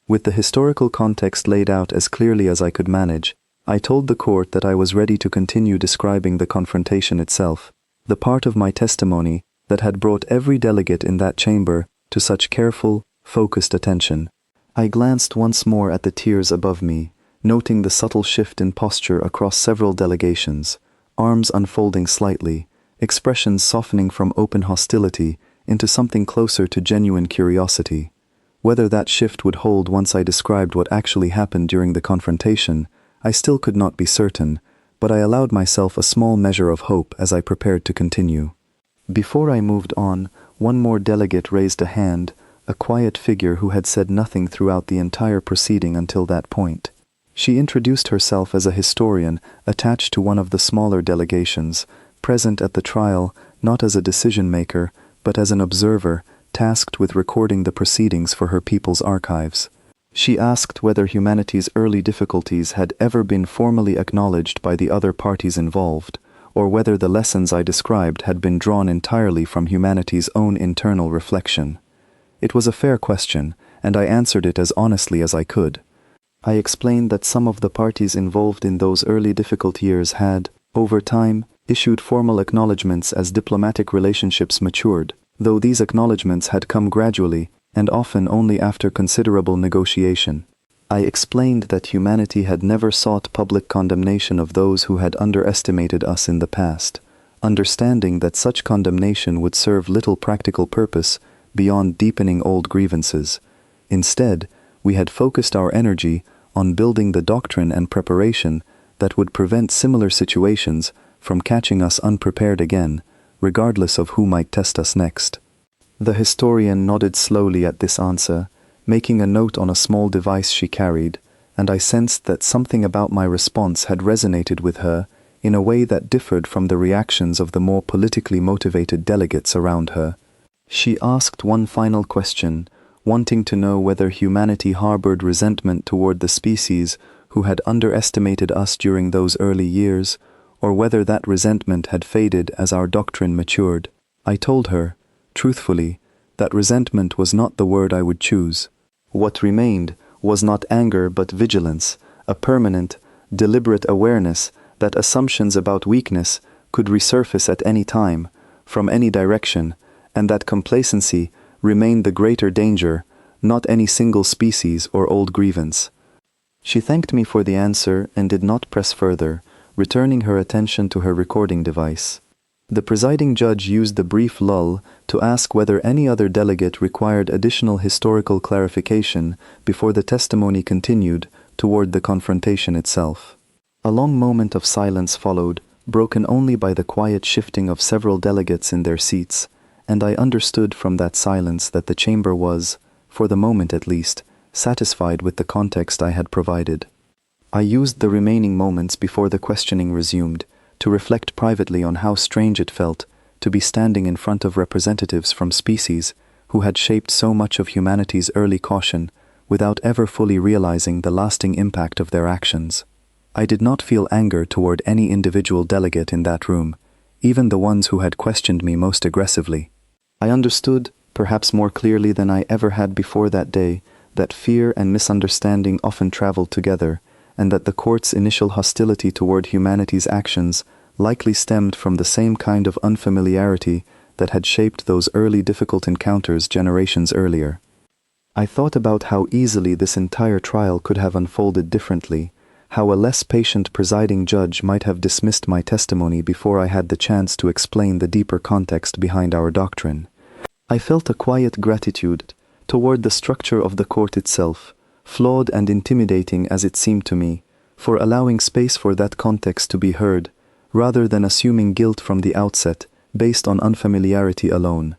With the historical context laid out as clearly as I could manage, I told the court that I was ready to continue describing the confrontation itself, the part of my testimony that had brought every delegate in that chamber to such careful, focused attention. I glanced once more at the tiers above me, noting the subtle shift in posture across several delegations, arms unfolding slightly, expressions softening from open hostility into something closer to genuine curiosity. Whether that shift would hold once I described what actually happened during the confrontation, I still could not be certain, but I allowed myself a small measure of hope as I prepared to continue. Before I moved on, one more delegate raised a hand, a quiet figure who had said nothing throughout the entire proceeding until that point. She introduced herself as a historian attached to one of the smaller delegations, present at the trial not as a decision-maker, but as an observer, tasked with recording the proceedings for her people's archives. She asked whether humanity's early difficulties had ever been formally acknowledged by the other parties involved, or whether the lessons I described had been drawn entirely from humanity's own internal reflection. It was a fair question, and I answered it as honestly as I could. I explained that some of the parties involved in those early difficult years had, over time, issued formal acknowledgements as diplomatic relationships matured, though these acknowledgements had come gradually and often only after considerable negotiation. I explained that humanity had never sought public condemnation of those who had underestimated us in the past, understanding that such condemnation would serve little practical purpose beyond deepening old grievances. Instead, we had focused our energy on building the doctrine and preparation that would prevent similar situations from catching us unprepared again, regardless of who might test us next. The historian nodded slowly at this answer, making a note on a small device she carried, and I sensed that something about my response had resonated with her in a way that differed from the reactions of the more politically motivated delegates around her. She asked one final question, wanting to know whether humanity harbored resentment toward the species who had underestimated us during those early years, or whether that resentment had faded as our doctrine matured. I told her, truthfully, that resentment was not the word I would choose. What remained was not anger but vigilance, a permanent, deliberate awareness that assumptions about weakness could resurface at any time, from any direction, and that complacency remained the greater danger, not any single species or old grievance. She thanked me for the answer and did not press further, returning her attention to her recording device. The presiding judge used the brief lull to ask whether any other delegate required additional historical clarification before the testimony continued toward the confrontation itself. A long moment of silence followed, broken only by the quiet shifting of several delegates in their seats, and I understood from that silence that the chamber was, for the moment at least, satisfied with the context I had provided. I used the remaining moments before the questioning resumed to reflect privately on how strange it felt to be standing in front of representatives from species who had shaped so much of humanity's early caution without ever fully realizing the lasting impact of their actions. I did not feel anger toward any individual delegate in that room, even the ones who had questioned me most aggressively. I understood, perhaps more clearly than I ever had before that day, that fear and misunderstanding often traveled together, and that the court's initial hostility toward humanity's actions likely stemmed from the same kind of unfamiliarity that had shaped those early difficult encounters generations earlier. I thought about how easily this entire trial could have unfolded differently, how a less patient presiding judge might have dismissed my testimony before I had the chance to explain the deeper context behind our doctrine. I felt a quiet gratitude toward the structure of the court itself, flawed and intimidating as it seemed to me, for allowing space for that context to be heard, rather than assuming guilt from the outset, based on unfamiliarity alone.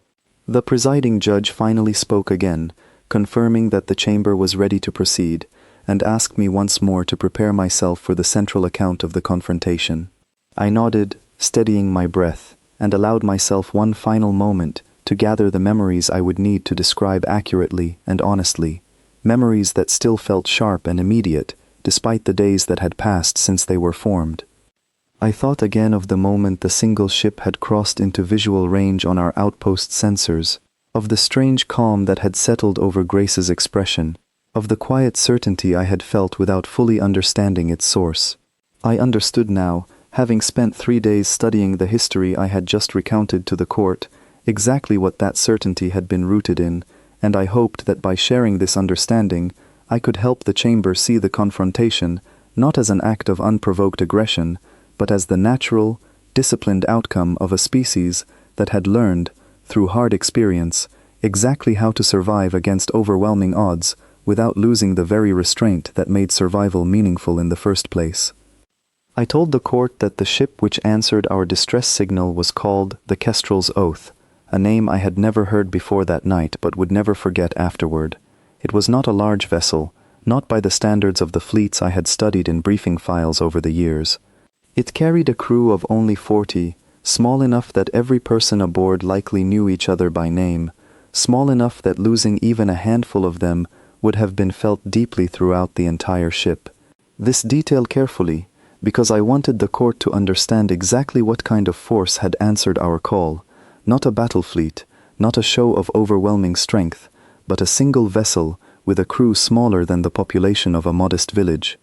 The presiding judge finally spoke again, confirming that the chamber was ready to proceed, and asked me once more to prepare myself for the central account of the confrontation. I nodded, steadying my breath, and allowed myself one final moment to gather the memories I would need to describe accurately and honestly, memories that still felt sharp and immediate, despite the days that had passed since they were formed. I thought again of the moment the single ship had crossed into visual range on our outpost sensors, of the strange calm that had settled over Grace's expression, of the quiet certainty I had felt without fully understanding its source. I understood now, having spent 3 days studying the history I had just recounted to the court, exactly what that certainty had been rooted in, and I hoped that by sharing this understanding, I could help the chamber see the confrontation not as an act of unprovoked aggression, but as the natural, disciplined outcome of a species that had learned, through hard experience, exactly how to survive against overwhelming odds without losing the very restraint that made survival meaningful in the first place. I told the court that the ship which answered our distress signal was called the Kestrel's Oath, a name I had never heard before that night but would never forget afterward. It was not a large vessel, not by the standards of the fleets I had studied in briefing files over the years. It carried a crew of only 40, small enough that every person aboard likely knew each other by name, small enough that losing even a handful of them would have been felt deeply throughout the entire ship. This detail carefully, because I wanted the court to understand exactly what kind of force had answered our call. Not a battle fleet, not a show of overwhelming strength, but a single vessel with a crew smaller than the population of a modest village.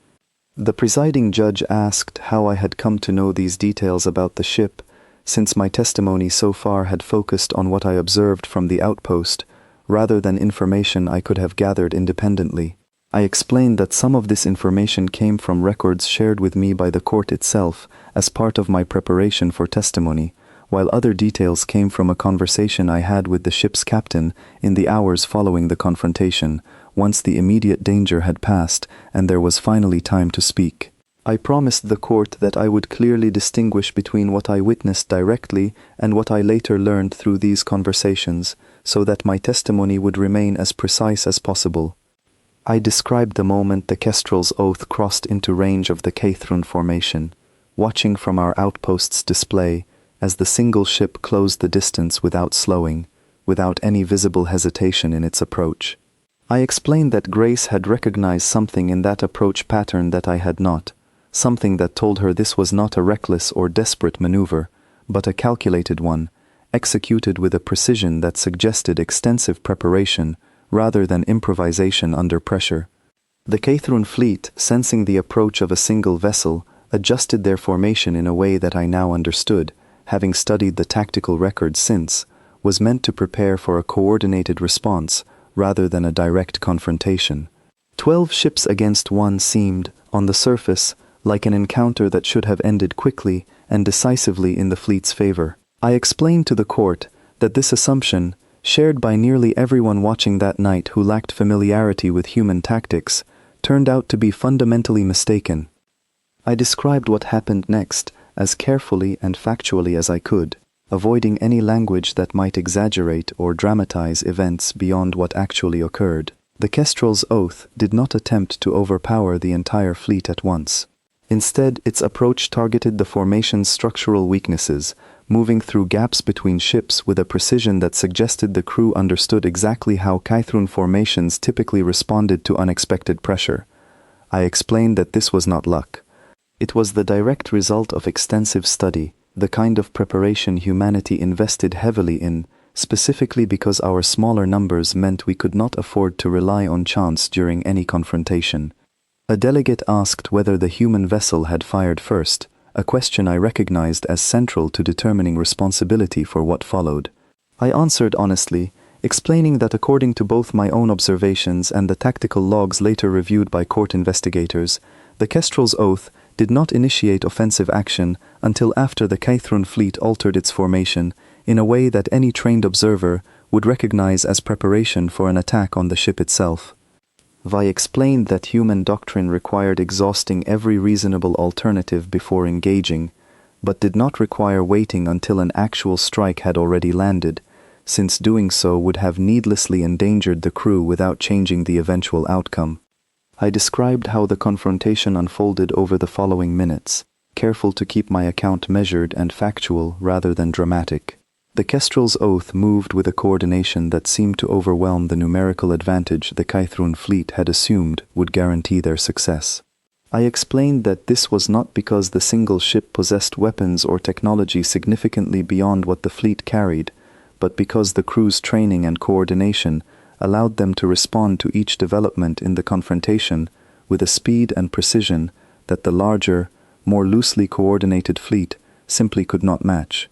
The presiding judge asked how I had come to know these details about the ship, since my testimony so far had focused on what I observed from the outpost, rather than information I could have gathered independently. I explained that some of this information came from records shared with me by the court itself as part of my preparation for testimony, while other details came from a conversation I had with the ship's captain in the hours following the confrontation, once the immediate danger had passed and there was finally time to speak. I promised the court that I would clearly distinguish between what I witnessed directly and what I later learned through these conversations, so that my testimony would remain as precise as possible. I described the moment the Kestrel's Oath crossed into range of the Catherine formation, watching from our outpost's display as the single ship closed the distance without slowing, without any visible hesitation in its approach. I explained that Grace had recognized something in that approach pattern that I had not, something that told her this was not a reckless or desperate maneuver, but a calculated one, executed with a precision that suggested extensive preparation rather than improvisation under pressure. The Cathrun fleet, sensing the approach of a single vessel, adjusted their formation in a way that I now understood, having studied the tactical records since, was meant to prepare for a coordinated response rather than a direct confrontation. 12 ships against one seemed, on the surface, like an encounter that should have ended quickly and decisively in the fleet's favor. I explained to the court that this assumption, shared by nearly everyone watching that night who lacked familiarity with human tactics, turned out to be fundamentally mistaken. I described what happened next as carefully and factually as I could, avoiding any language that might exaggerate or dramatize events beyond what actually occurred. The Kestrel's oath did not attempt to overpower the entire fleet at once. Instead, its approach targeted the formation's structural weaknesses, moving through gaps between ships with a precision that suggested the crew understood exactly how Cathrun formations typically responded to unexpected pressure. I explained that this was not luck. It was the direct result of extensive study, the kind of preparation humanity invested heavily in, specifically because our smaller numbers meant we could not afford to rely on chance during any confrontation. A delegate asked whether the human vessel had fired first, a question I recognized as central to determining responsibility for what followed. I answered honestly, explaining that according to both my own observations and the tactical logs later reviewed by court investigators, the Kestrel's oath did not initiate offensive action until after the Cathrun fleet altered its formation in a way that any trained observer would recognize as preparation for an attack on the ship itself. Vi explained that human doctrine required exhausting every reasonable alternative before engaging, but did not require waiting until an actual strike had already landed, since doing so would have needlessly endangered the crew without changing the eventual outcome. I described how the confrontation unfolded over the following minutes, careful to keep my account measured and factual rather than dramatic. The Kestrel's oath moved with a coordination that seemed to overwhelm the numerical advantage the Cathrun fleet had assumed would guarantee their success. I explained that this was not because the single ship possessed weapons or technology significantly beyond what the fleet carried, but because the crew's training and coordination allowed them to respond to each development in the confrontation with a speed and precision that the larger, more loosely coordinated fleet simply could not match.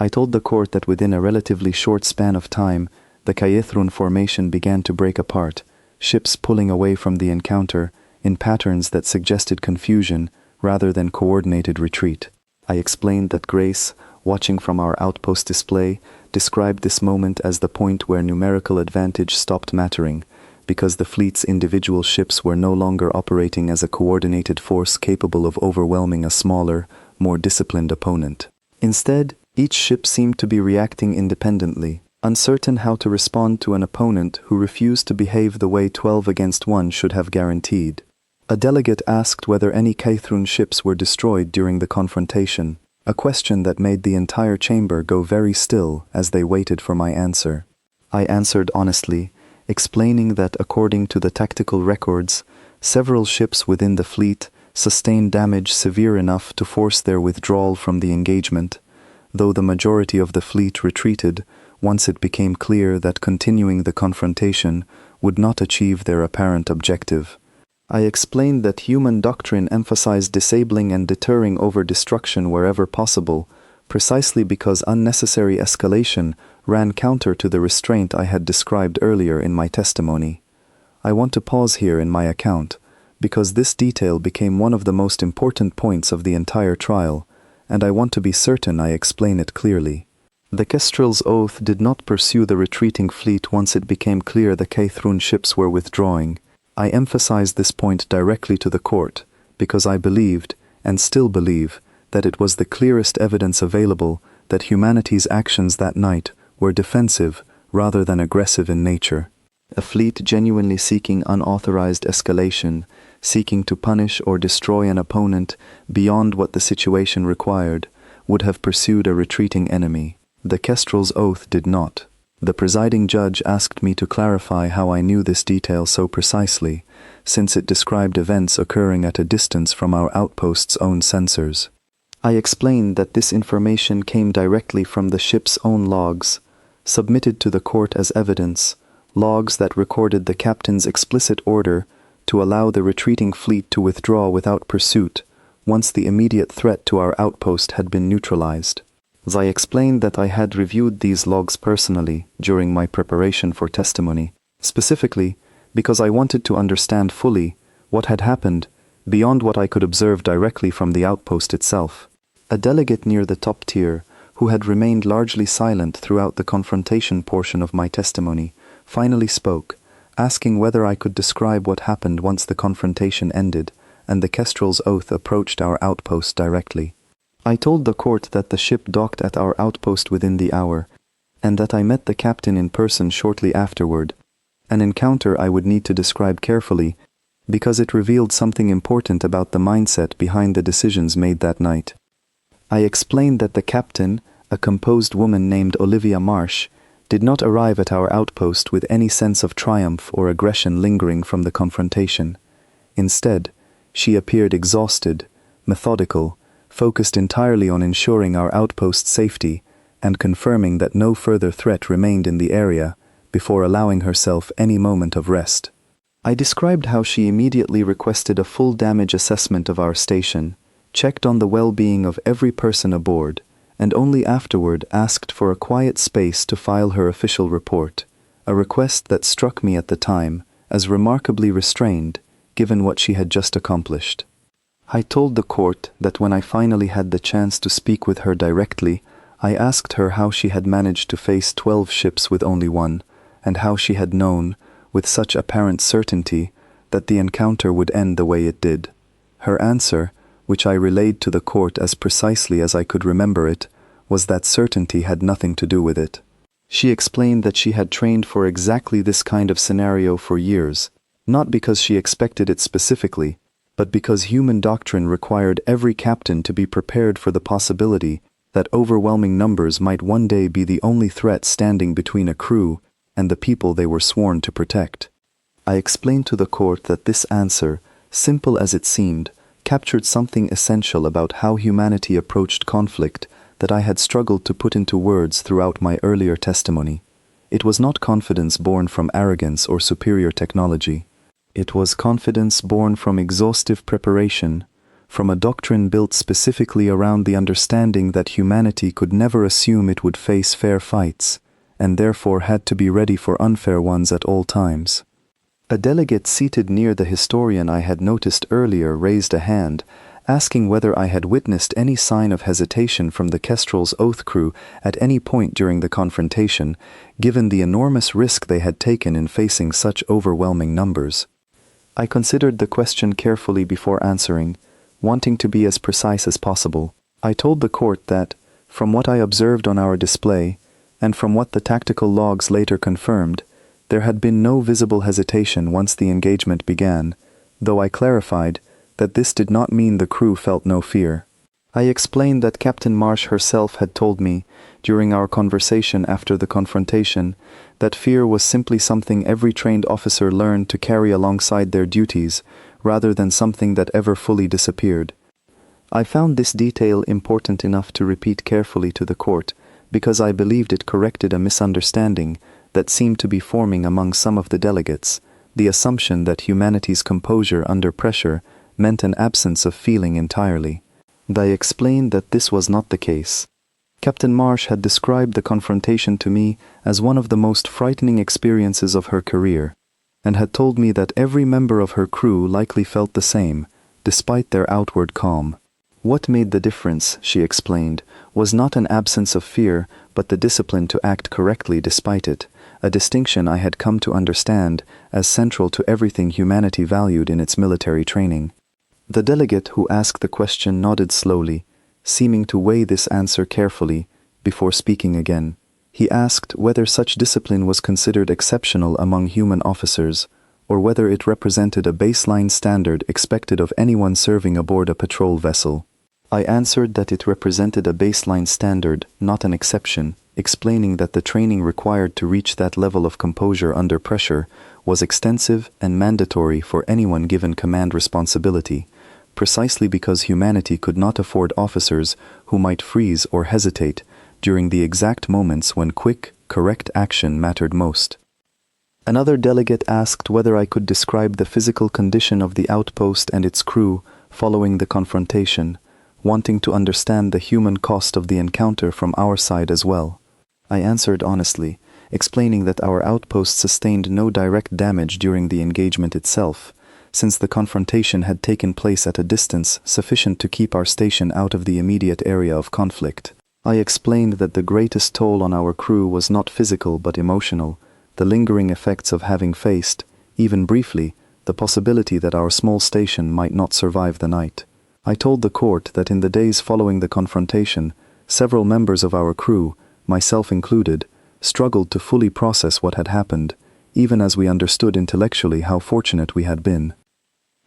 I told the court that within a relatively short span of time, the Cathrun formation began to break apart, ships pulling away from the encounter in patterns that suggested confusion rather than coordinated retreat. I explained that Grace, watching from our outpost display, described this moment as the point where numerical advantage stopped mattering, because the fleet's individual ships were no longer operating as a coordinated force capable of overwhelming a smaller, more disciplined opponent. Instead, each ship seemed to be reacting independently, uncertain how to respond to an opponent who refused to behave the way 12 against 1 should have guaranteed. A delegate asked whether any Cathrun ships were destroyed during the confrontation, a question that made the entire chamber go very still as they waited for my answer. I answered honestly, explaining that according to the tactical records, several ships within the fleet sustained damage severe enough to force their withdrawal from the engagement, though the majority of the fleet retreated once it became clear that continuing the confrontation would not achieve their apparent objective. I explained that human doctrine emphasized disabling and deterring over destruction wherever possible, precisely because unnecessary escalation ran counter to the restraint I had described earlier in my testimony. I want to pause here in my account, because this detail became one of the most important points of the entire trial, and I want to be certain I explain it clearly. The Kestrel's oath did not pursue the retreating fleet once it became clear the Cathrun ships were withdrawing. I emphasized this point directly to the court, because I believed, and still believe, that it was the clearest evidence available that humanity's actions that night were defensive rather than aggressive in nature. A fleet genuinely seeking unauthorized escalation, seeking to punish or destroy an opponent beyond what the situation required, would have pursued a retreating enemy. The Kestrel's oath did not. The presiding judge asked me to clarify how I knew this detail so precisely, since it described events occurring at a distance from our outpost's own sensors. I explained that this information came directly from the ship's own logs, submitted to the court as evidence, logs that recorded the captain's explicit order to allow the retreating fleet to withdraw without pursuit once the immediate threat to our outpost had been neutralized. As I explained that I had reviewed these logs personally during my preparation for testimony, specifically because I wanted to understand fully what had happened beyond what I could observe directly from the outpost itself. A delegate near the top tier, who had remained largely silent throughout the confrontation portion of my testimony, finally spoke, asking whether I could describe what happened once the confrontation ended and the Kestrel's oath approached our outpost directly. I told the court that the ship docked at our outpost within the hour, and that I met the captain in person shortly afterward, an encounter I would need to describe carefully because it revealed something important about the mindset behind the decisions made that night. I explained that the captain, a composed woman named Olivia Marsh, did not arrive at our outpost with any sense of triumph or aggression lingering from the confrontation. Instead, she appeared exhausted, methodical, focused entirely on ensuring our outpost's safety and confirming that no further threat remained in the area before allowing herself any moment of rest. I described how she immediately requested a full damage assessment of our station, checked on the well-being of every person aboard, and only afterward asked for a quiet space to file her official report, a request that struck me at the time as remarkably restrained, given what she had just accomplished. I told the court that when I finally had the chance to speak with her directly, I asked her how she had managed to face 12 ships with only one, and how she had known, with such apparent certainty, that the encounter would end the way it did. Her answer, which I relayed to the court as precisely as I could remember it, was that certainty had nothing to do with it. She explained that she had trained for exactly this kind of scenario for years, not because she expected it specifically, but because human doctrine required every captain to be prepared for the possibility that overwhelming numbers might one day be the only threat standing between a crew and the people they were sworn to protect. I explained to the court that this answer, simple as it seemed, captured something essential about how humanity approached conflict that I had struggled to put into words throughout my earlier testimony. It was not confidence born from arrogance or superior technology. It was confidence born from exhaustive preparation, from a doctrine built specifically around the understanding that humanity could never assume it would face fair fights, and therefore had to be ready for unfair ones at all times. A delegate seated near the historian I had noticed earlier raised a hand, asking whether I had witnessed any sign of hesitation from the Kestrel's oath crew at any point during the confrontation, given the enormous risk they had taken in facing such overwhelming numbers. I considered the question carefully before answering, wanting to be as precise as possible. I told the court that, from what I observed on our display, and from what the tactical logs later confirmed, there had been no visible hesitation once the engagement began, though I clarified that this did not mean the crew felt no fear. I explained that Captain Marsh herself had told me, during our conversation after the confrontation, that fear was simply something every trained officer learned to carry alongside their duties, rather than something that ever fully disappeared. I found this detail important enough to repeat carefully to the court, because I believed it corrected a misunderstanding that seemed to be forming among some of the delegates, the assumption that humanity's composure under pressure meant an absence of feeling entirely. I explained that this was not the case. Captain Marsh had described the confrontation to me as one of the most frightening experiences of her career, and had told me that every member of her crew likely felt the same, despite their outward calm. What made the difference, she explained, was not an absence of fear, but the discipline to act correctly despite it, a distinction I had come to understand as central to everything humanity valued in its military training. The delegate who asked the question nodded slowly, seeming to weigh this answer carefully, before speaking again. He asked whether such discipline was considered exceptional among human officers, or whether it represented a baseline standard expected of anyone serving aboard a patrol vessel. I answered that it represented a baseline standard, not an exception, explaining that the training required to reach that level of composure under pressure was extensive and mandatory for anyone given command responsibility, precisely because humanity could not afford officers who might freeze or hesitate during the exact moments when quick, correct action mattered most. Another delegate asked whether I could describe the physical condition of the outpost and its crew following the confrontation, wanting to understand the human cost of the encounter from our side as well. I answered honestly, explaining that our outpost sustained no direct damage during the engagement itself, since the confrontation had taken place at a distance sufficient to keep our station out of the immediate area of conflict. I explained that the greatest toll on our crew was not physical but emotional, the lingering effects of having faced, even briefly, the possibility that our small station might not survive the night. I told the court that in the days following the confrontation, several members of our crew, myself included, struggled to fully process what had happened, even as we understood intellectually how fortunate we had been.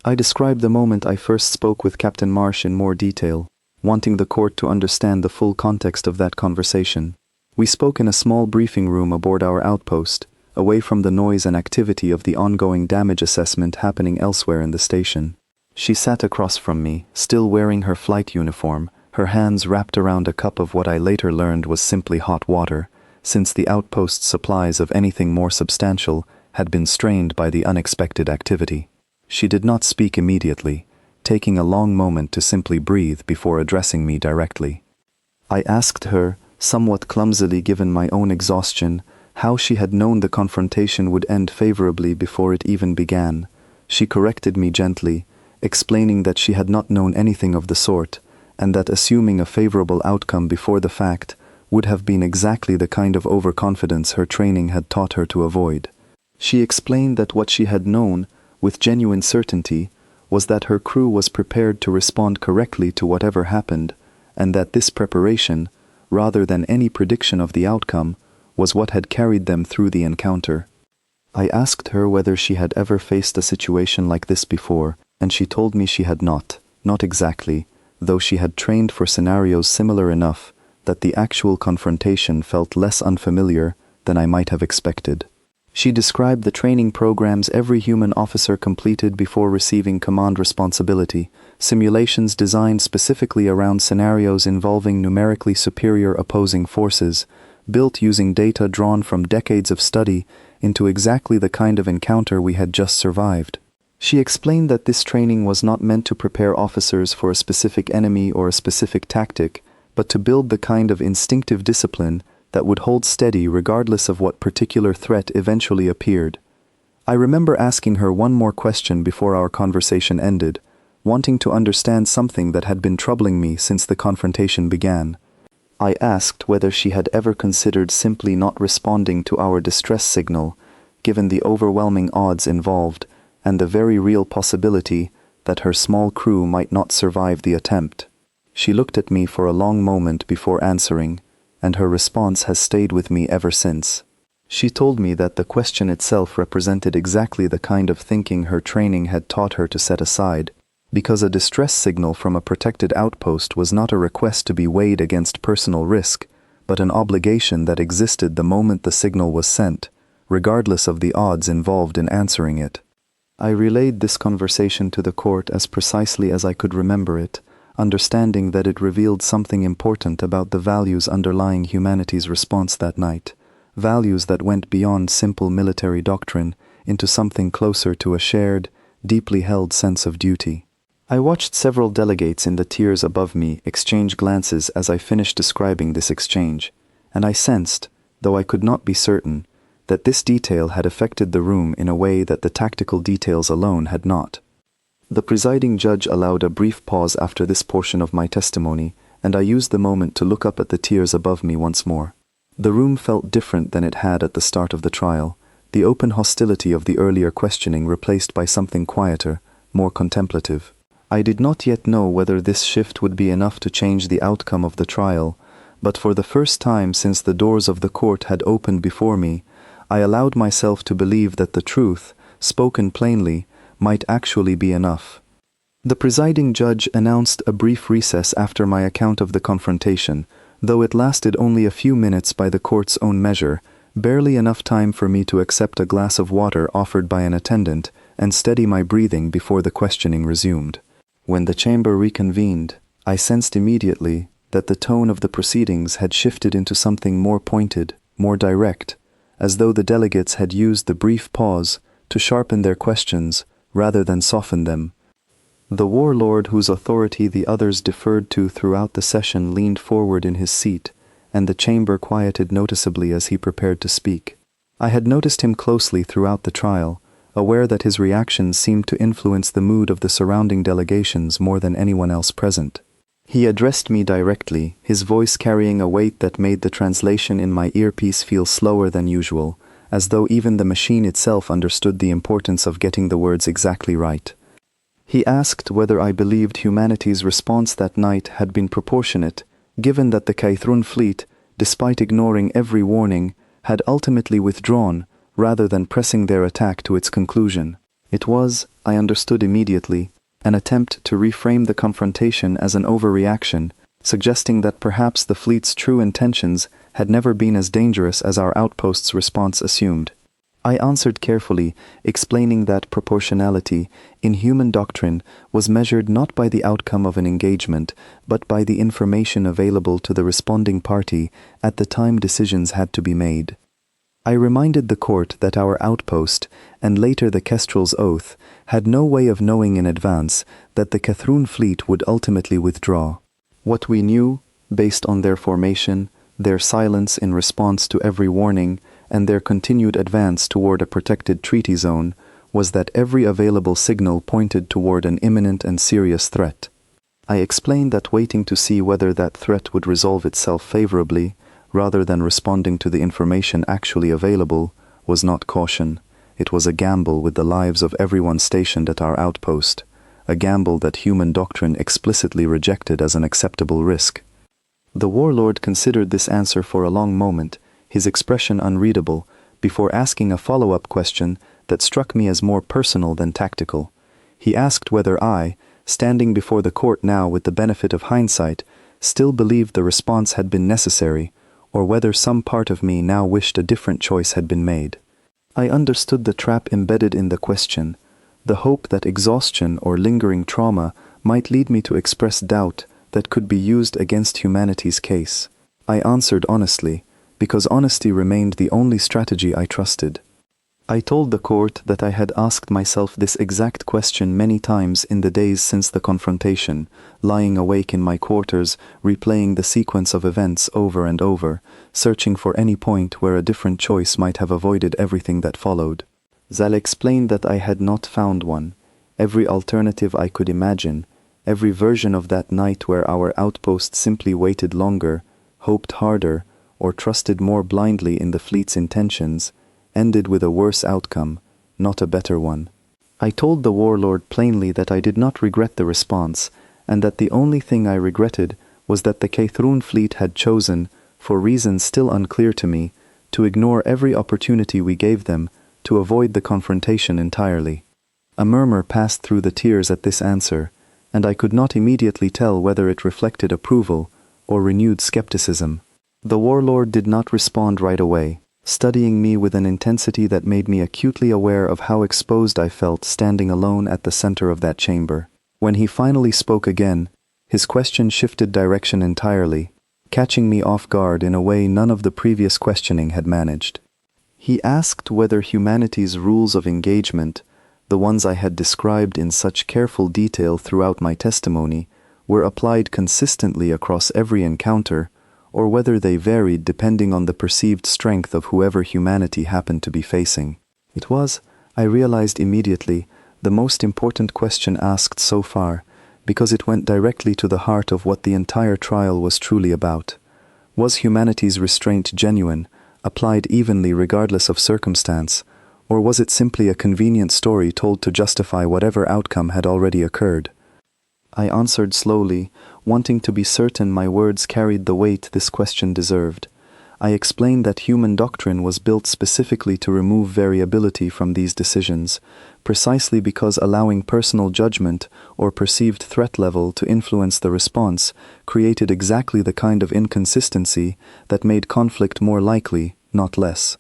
I described the moment I first spoke with Captain Marsh in more detail, wanting the court to understand the full context of that conversation. We spoke in a small briefing room aboard our outpost, away from the noise and activity of the ongoing damage assessment happening elsewhere in the station. She sat across from me, still wearing her flight uniform, her hands wrapped around a cup of what I later learned was simply hot water, since the outpost's supplies of anything more substantial had been strained by the unexpected activity. She did not speak immediately, taking a long moment to simply breathe before addressing me directly. I asked her, somewhat clumsily given my own exhaustion, how she had known the confrontation would end favorably before it even began. She corrected me gently, explaining that she had not known anything of the sort, and that assuming a favorable outcome before the fact would have been exactly the kind of overconfidence her training had taught her to avoid. She explained that what she had known, with genuine certainty, was that her crew was prepared to respond correctly to whatever happened, and that this preparation, rather than any prediction of the outcome, was what had carried them through the encounter. I asked her whether she had ever faced a situation like this before, and she told me she had not exactly, though she had trained for scenarios similar enough that the actual confrontation felt less unfamiliar than I might have expected. She described the training programs every human officer completed before receiving command responsibility, simulations designed specifically around scenarios involving numerically superior opposing forces, built using data drawn from decades of study into exactly the kind of encounter we had just survived. She explained that this training was not meant to prepare officers for a specific enemy or a specific tactic, but to build the kind of instinctive discipline that would hold steady regardless of what particular threat eventually appeared. I remember asking her one more question before our conversation ended, wanting to understand something that had been troubling me since the confrontation began. I asked whether she had ever considered simply not responding to our distress signal, given the overwhelming odds involved and the very real possibility that her small crew might not survive the attempt. She looked at me for a long moment before answering, and her response has stayed with me ever since. She told me that the question itself represented exactly the kind of thinking her training had taught her to set aside, because a distress signal from a protected outpost was not a request to be weighed against personal risk, but an obligation that existed the moment the signal was sent, regardless of the odds involved in answering it. I relayed this conversation to the court as precisely as I could remember it, understanding that it revealed something important about the values underlying humanity's response that night, values that went beyond simple military doctrine into something closer to a shared, deeply held sense of duty. I watched several delegates in the tiers above me exchange glances as I finished describing this exchange, and I sensed, though I could not be certain, that this detail had affected the room in a way that the tactical details alone had not. The presiding judge allowed a brief pause after this portion of my testimony, and I used the moment to look up at the tiers above me once more. The room felt different than it had at the start of the trial, the open hostility of the earlier questioning replaced by something quieter, more contemplative. I did not yet know whether this shift would be enough to change the outcome of the trial, but for the first time since the doors of the court had opened before me, I allowed myself to believe that the truth, spoken plainly, might actually be enough. The presiding judge announced a brief recess after my account of the confrontation, though it lasted only a few minutes by the court's own measure, barely enough time for me to accept a glass of water offered by an attendant and steady my breathing before the questioning resumed. When the chamber reconvened, I sensed immediately that the tone of the proceedings had shifted into something more pointed, more direct, as though the delegates had used the brief pause to sharpen their questions rather than soften them. The warlord whose authority the others deferred to throughout the session leaned forward in his seat, and the chamber quieted noticeably as he prepared to speak. I had noticed him closely throughout the trial, aware that his reactions seemed to influence the mood of the surrounding delegations more than anyone else present. He addressed me directly, his voice carrying a weight that made the translation in my earpiece feel slower than usual, as though even the machine itself understood the importance of getting the words exactly right. He asked whether I believed humanity's response that night had been proportionate, given that the Kaithrun fleet, despite ignoring every warning, had ultimately withdrawn, rather than pressing their attack to its conclusion. It was, I understood immediately, an attempt to reframe the confrontation as an overreaction, suggesting that perhaps the fleet's true intentions had never been as dangerous as our outpost's response assumed. I answered carefully, explaining that proportionality, in human doctrine, was measured not by the outcome of an engagement, but by the information available to the responding party at the time decisions had to be made. I reminded the court that our outpost, and later the Kestrel's oath, had no way of knowing in advance that the Kathrun fleet would ultimately withdraw. What we knew, based on their formation, their silence in response to every warning, and their continued advance toward a protected treaty zone, was that every available signal pointed toward an imminent and serious threat. I explained that waiting to see whether that threat would resolve itself favorably, rather than responding to the information actually available, was not caution. It was a gamble with the lives of everyone stationed at our outpost, a gamble that human doctrine explicitly rejected as an acceptable risk. The warlord considered this answer for a long moment, his expression unreadable, before asking a follow-up question that struck me as more personal than tactical. He asked whether I, standing before the court now with the benefit of hindsight, still believed the response had been necessary, or whether some part of me now wished a different choice had been made. I understood the trap embedded in the question, the hope that exhaustion or lingering trauma might lead me to express doubt that could be used against humanity's case. I answered honestly, because honesty remained the only strategy I trusted. I told the court that I had asked myself this exact question many times in the days since the confrontation, lying awake in my quarters, replaying the sequence of events over and over, searching for any point where a different choice might have avoided everything that followed. Zal explained that I had not found one. Every alternative I could imagine, every version of that night where our outpost simply waited longer, hoped harder, or trusted more blindly in the fleet's intentions, ended with a worse outcome, not a better one. I told the warlord plainly that I did not regret the response, and that the only thing I regretted was that the Kaithrun fleet had chosen, for reasons still unclear to me, to ignore every opportunity we gave them to avoid the confrontation entirely. A murmur passed through the tiers at this answer, and I could not immediately tell whether it reflected approval or renewed skepticism. The warlord did not respond right away, studying me with an intensity that made me acutely aware of how exposed I felt standing alone at the center of that chamber. When he finally spoke again, his question shifted direction entirely, catching me off guard in a way none of the previous questioning had managed. He asked whether humanity's rules of engagement, the ones I had described in such careful detail throughout my testimony, were applied consistently across every encounter, or whether they varied depending on the perceived strength of whoever humanity happened to be facing. It was, I realized immediately, the most important question asked so far, because it went directly to the heart of what the entire trial was truly about. Was humanity's restraint genuine, applied evenly regardless of circumstance, or was it simply a convenient story told to justify whatever outcome had already occurred? I answered slowly, wanting to be certain my words carried the weight this question deserved. I explained that human doctrine was built specifically to remove variability from these decisions, precisely because allowing personal judgment or perceived threat level to influence the response created exactly the kind of inconsistency that made conflict more likely, not less.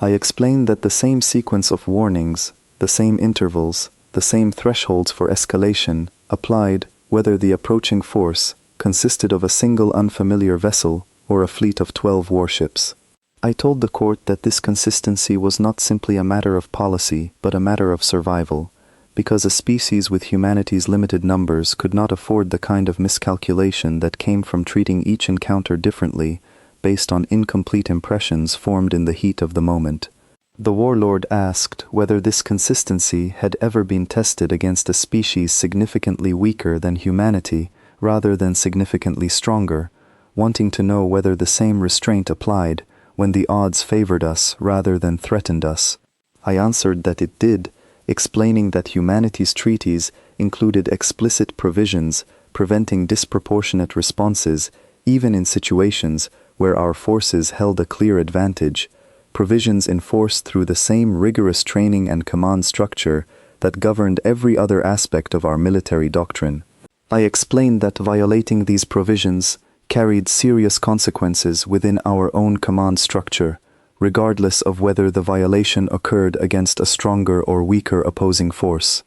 I explained that the same sequence of warnings, the same intervals, the same thresholds for escalation applied whether the approaching force consisted of a single unfamiliar vessel or a fleet of 12 warships. I told the court that this consistency was not simply a matter of policy, but a matter of survival, because a species with humanity's limited numbers could not afford the kind of miscalculation that came from treating each encounter differently, based on incomplete impressions formed in the heat of the moment. The Warlord asked whether this consistency had ever been tested against a species significantly weaker than humanity, rather than significantly stronger, wanting to know whether the same restraint applied when the odds favored us rather than threatened us. I answered that it did, explaining that humanity's treaties included explicit provisions preventing disproportionate responses, even in situations where our forces held a clear advantage, provisions enforced through the same rigorous training and command structure that governed every other aspect of our military doctrine. I explained that violating these provisions carried serious consequences within our own command structure, regardless of whether the violation occurred against a stronger or weaker opposing force.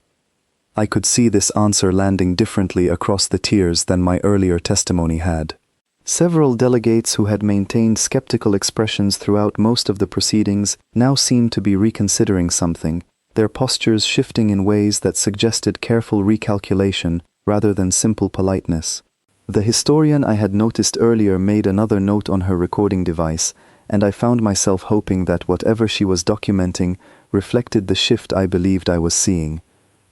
I could see this answer landing differently across the tiers than my earlier testimony had. Several delegates who had maintained skeptical expressions throughout most of the proceedings now seemed to be reconsidering something, their postures shifting in ways that suggested careful recalculation rather than simple politeness. The historian I had noticed earlier made another note on her recording device, and I found myself hoping that whatever she was documenting reflected the shift I believed I was seeing.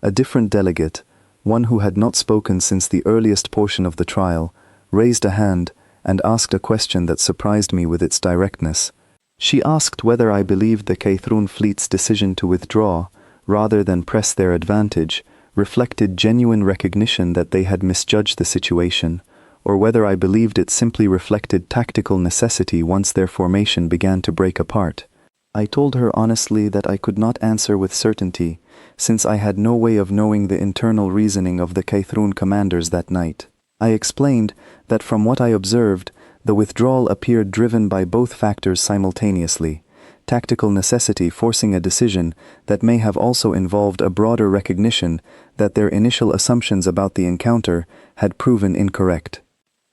A different delegate, one who had not spoken since the earliest portion of the trial, raised a hand and asked a question that surprised me with its directness. She asked whether I believed the Kaythrun fleet's decision to withdraw, rather than press their advantage, reflected genuine recognition that they had misjudged the situation, or whether I believed it simply reflected tactical necessity once their formation began to break apart. I told her honestly that I could not answer with certainty, since I had no way of knowing the internal reasoning of the Kaythrun commanders that night. I explained that from what I observed, the withdrawal appeared driven by both factors simultaneously, tactical necessity forcing a decision that may have also involved a broader recognition that their initial assumptions about the encounter had proven incorrect.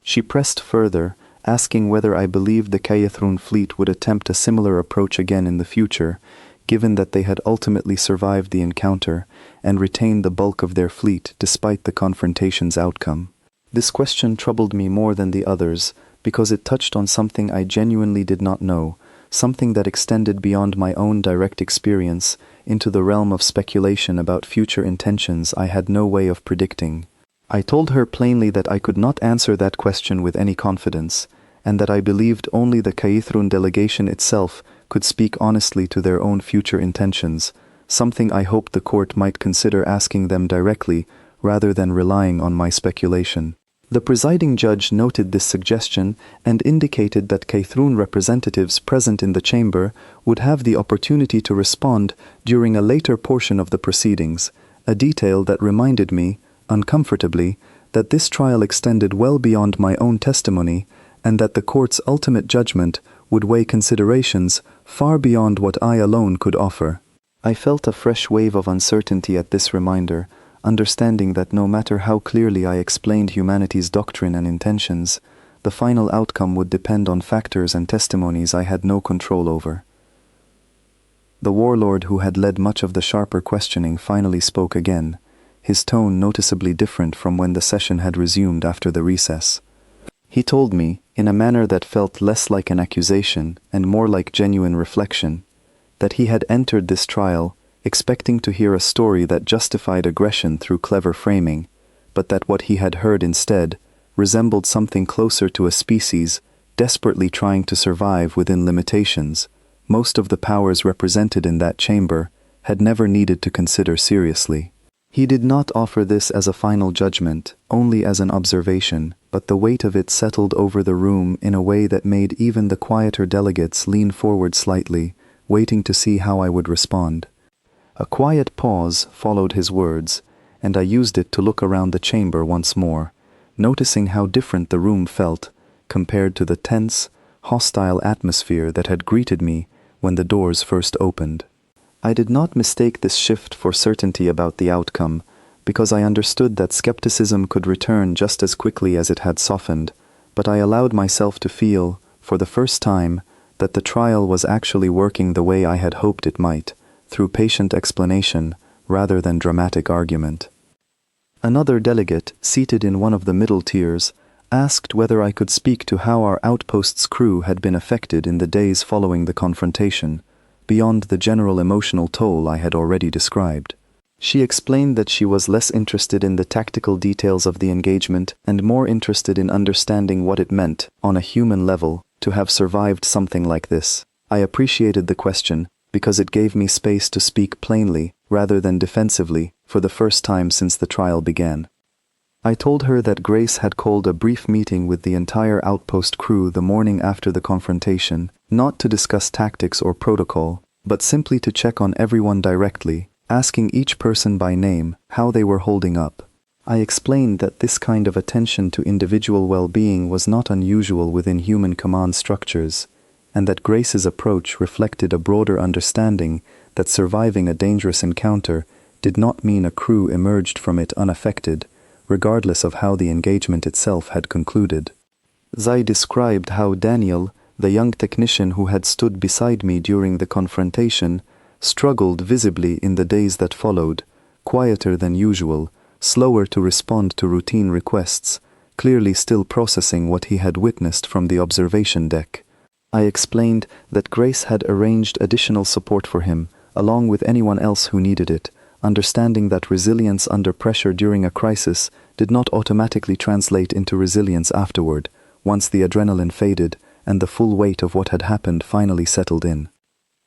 She pressed further, asking whether I believed the Kaythrun fleet would attempt a similar approach again in the future, given that they had ultimately survived the encounter and retained the bulk of their fleet despite the confrontation's outcome. This question troubled me more than the others because it touched on something I genuinely did not know, something that extended beyond my own direct experience into the realm of speculation about future intentions I had no way of predicting. I told her plainly that I could not answer that question with any confidence, and that I believed only the Kaythrun delegation itself could speak honestly to their own future intentions, something I hoped the court might consider asking them directly rather than relying on my speculation. The presiding judge noted this suggestion and indicated that Kaythrun representatives present in the chamber would have the opportunity to respond during a later portion of the proceedings, a detail that reminded me, uncomfortably, that this trial extended well beyond my own testimony and that the court's ultimate judgment would weigh considerations far beyond what I alone could offer. I felt a fresh wave of uncertainty at this reminder, understanding that no matter how clearly I explained humanity's doctrine and intentions, the final outcome would depend on factors and testimonies I had no control over. The Warlord who had led much of the sharper questioning finally spoke again, his tone noticeably different from when the session had resumed after the recess. He told me, in a manner that felt less like an accusation and more like genuine reflection, that he had entered this trial expecting to hear a story that justified aggression through clever framing, but that what he had heard instead resembled something closer to a species desperately trying to survive within limitations most of the powers represented in that chamber had never needed to consider seriously. He did not offer this as a final judgment, only as an observation, but the weight of it settled over the room in a way that made even the quieter delegates lean forward slightly, waiting to see how I would respond. A quiet pause followed his words, and I used it to look around the chamber once more, noticing how different the room felt compared to the tense, hostile atmosphere that had greeted me when the doors first opened. I did not mistake this shift for certainty about the outcome, because I understood that skepticism could return just as quickly as it had softened, but I allowed myself to feel, for the first time, that the trial was actually working the way I had hoped it might, through patient explanation rather than dramatic argument. Another delegate, seated in one of the middle tiers, asked whether I could speak to how our outpost's crew had been affected in the days following the confrontation, beyond the general emotional toll I had already described. She explained that she was less interested in the tactical details of the engagement and more interested in understanding what it meant, on a human level, to have survived something like this. I appreciated the question because it gave me space to speak plainly, rather than defensively, for the first time since the trial began. I told her that Grace had called a brief meeting with the entire outpost crew the morning after the confrontation, not to discuss tactics or protocol, but simply to check on everyone directly, asking each person by name how they were holding up. I explained that this kind of attention to individual well-being was not unusual within human command structures, and that Grace's approach reflected a broader understanding that surviving a dangerous encounter did not mean a crew emerged from it unaffected, regardless of how the engagement itself had concluded. Zai described how Daniel, the young technician who had stood beside me during the confrontation, struggled visibly in the days that followed, quieter than usual, slower to respond to routine requests, clearly still processing what he had witnessed from the observation deck. I explained that Grace had arranged additional support for him, along with anyone else who needed it, understanding that resilience under pressure during a crisis did not automatically translate into resilience afterward, once the adrenaline faded and the full weight of what had happened finally settled in.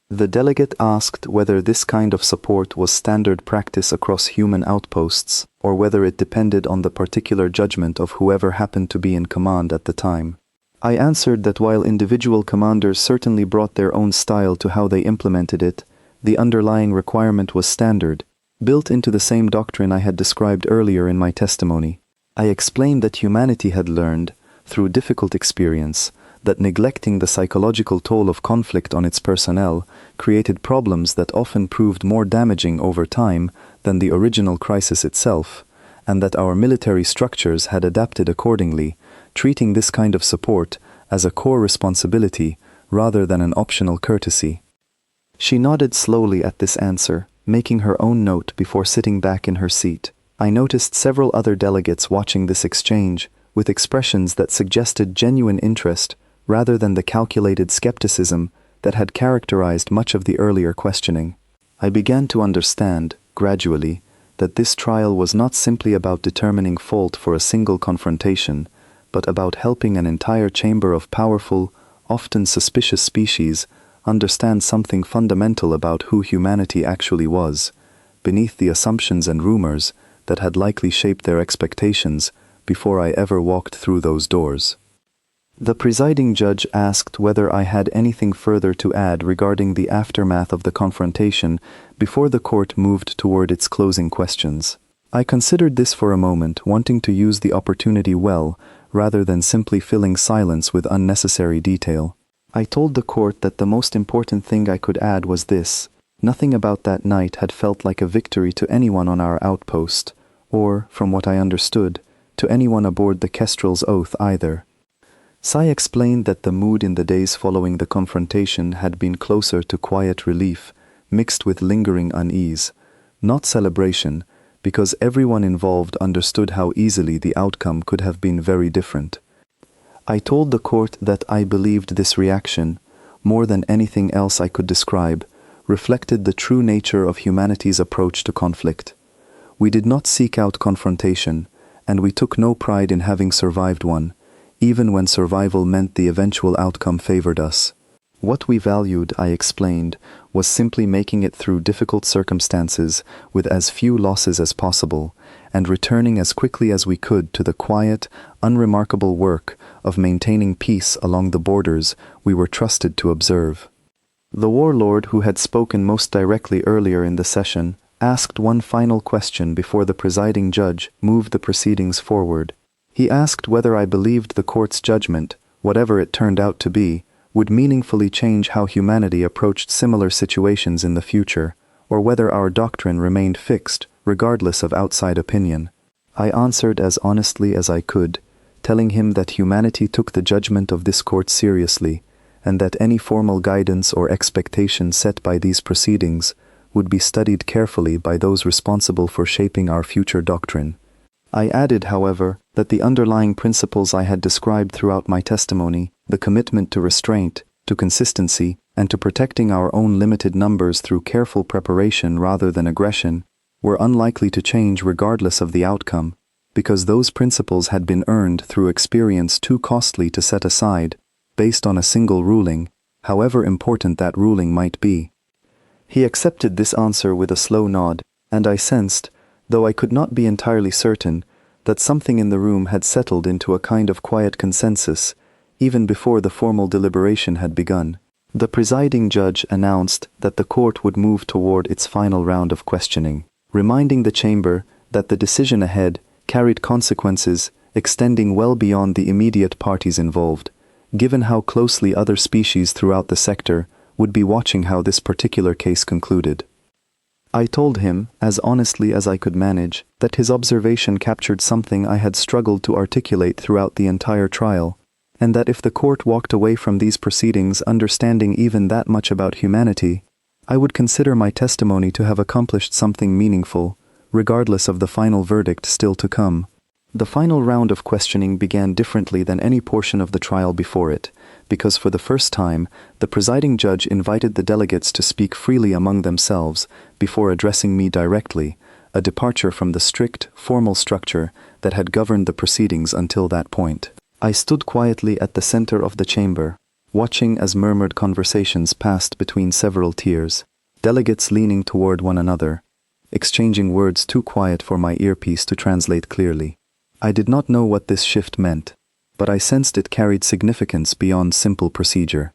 The delegate asked whether this kind of support was standard practice across human outposts, or whether it depended on the particular judgment of whoever happened to be in command at the time. I answered that while individual commanders certainly brought their own style to how they implemented it, the underlying requirement was standard, built into the same doctrine I had described earlier in my testimony. I explained that humanity had learned, through difficult experience, that neglecting the psychological toll of conflict on its personnel created problems that often proved more damaging over time than the original crisis itself, and that our military structures had adapted accordingly, treating this kind of support as a core responsibility rather than an optional courtesy. She nodded slowly at this answer, making her own note before sitting back in her seat. I noticed several other delegates watching this exchange, with expressions that suggested genuine interest rather than the calculated skepticism that had characterized much of the earlier questioning. I began to understand, gradually, that this trial was not simply about determining fault for a single confrontation, but about helping an entire chamber of powerful, often suspicious species understand something fundamental about who humanity actually was, beneath the assumptions and rumors that had likely shaped their expectations before I ever walked through those doors. The presiding judge asked whether I had anything further to add regarding the aftermath of the confrontation before the court moved toward its closing questions. I considered this for a moment, wanting to use the opportunity well, rather than simply filling silence with unnecessary detail. I told the court that the most important thing I could add was this: nothing about that night had felt like a victory to anyone on our outpost, or, from what I understood, to anyone aboard the Kestrel's Oath either. Sai explained that the mood in the days following the confrontation had been closer to quiet relief, mixed with lingering unease, not celebration, because everyone involved understood how easily the outcome could have been very different. I told the court that I believed this reaction, more than anything else I could describe, reflected the true nature of humanity's approach to conflict. We did not seek out confrontation, and we took no pride in having survived one, even when survival meant the eventual outcome favored us. What we valued, I explained, was simply making it through difficult circumstances with as few losses as possible, and returning as quickly as we could to the quiet, unremarkable work of maintaining peace along the borders we were trusted to observe. The Warlord, who had spoken most directly earlier in the session, asked one final question before the presiding judge moved the proceedings forward. He asked whether I believed the court's judgment, whatever it turned out to be, would meaningfully change how humanity approached similar situations in the future, or whether our doctrine remained fixed, regardless of outside opinion. I answered as honestly as I could, telling him that humanity took the judgment of this court seriously, and that any formal guidance or expectation set by these proceedings would be studied carefully by those responsible for shaping our future doctrine. I added, however, that the underlying principles I had described throughout my testimony, the commitment to restraint, to consistency, and to protecting our own limited numbers through careful preparation rather than aggression, were unlikely to change regardless of the outcome, because those principles had been earned through experience too costly to set aside, based on a single ruling, however important that ruling might be. He accepted this answer with a slow nod, and I sensed, though I could not be entirely certain, that something in the room had settled into a kind of quiet consensus, even before the formal deliberation had begun. The presiding judge announced that the court would move toward its final round of questioning, reminding the chamber that the decision ahead carried consequences extending well beyond the immediate parties involved, given how closely other species throughout the sector would be watching how this particular case concluded. I told him, as honestly as I could manage, that his observation captured something I had struggled to articulate throughout the entire trial, and that if the court walked away from these proceedings understanding even that much about humanity, I would consider my testimony to have accomplished something meaningful, regardless of the final verdict still to come. The final round of questioning began differently than any portion of the trial before it, because for the first time, the presiding judge invited the delegates to speak freely among themselves before addressing me directly, a departure from the strict, formal structure that had governed the proceedings until that point. I stood quietly at the center of the chamber, watching as murmured conversations passed between several tiers, delegates leaning toward one another, exchanging words too quiet for my earpiece to translate clearly. I did not know what this shift meant, but I sensed it carried significance beyond simple procedure.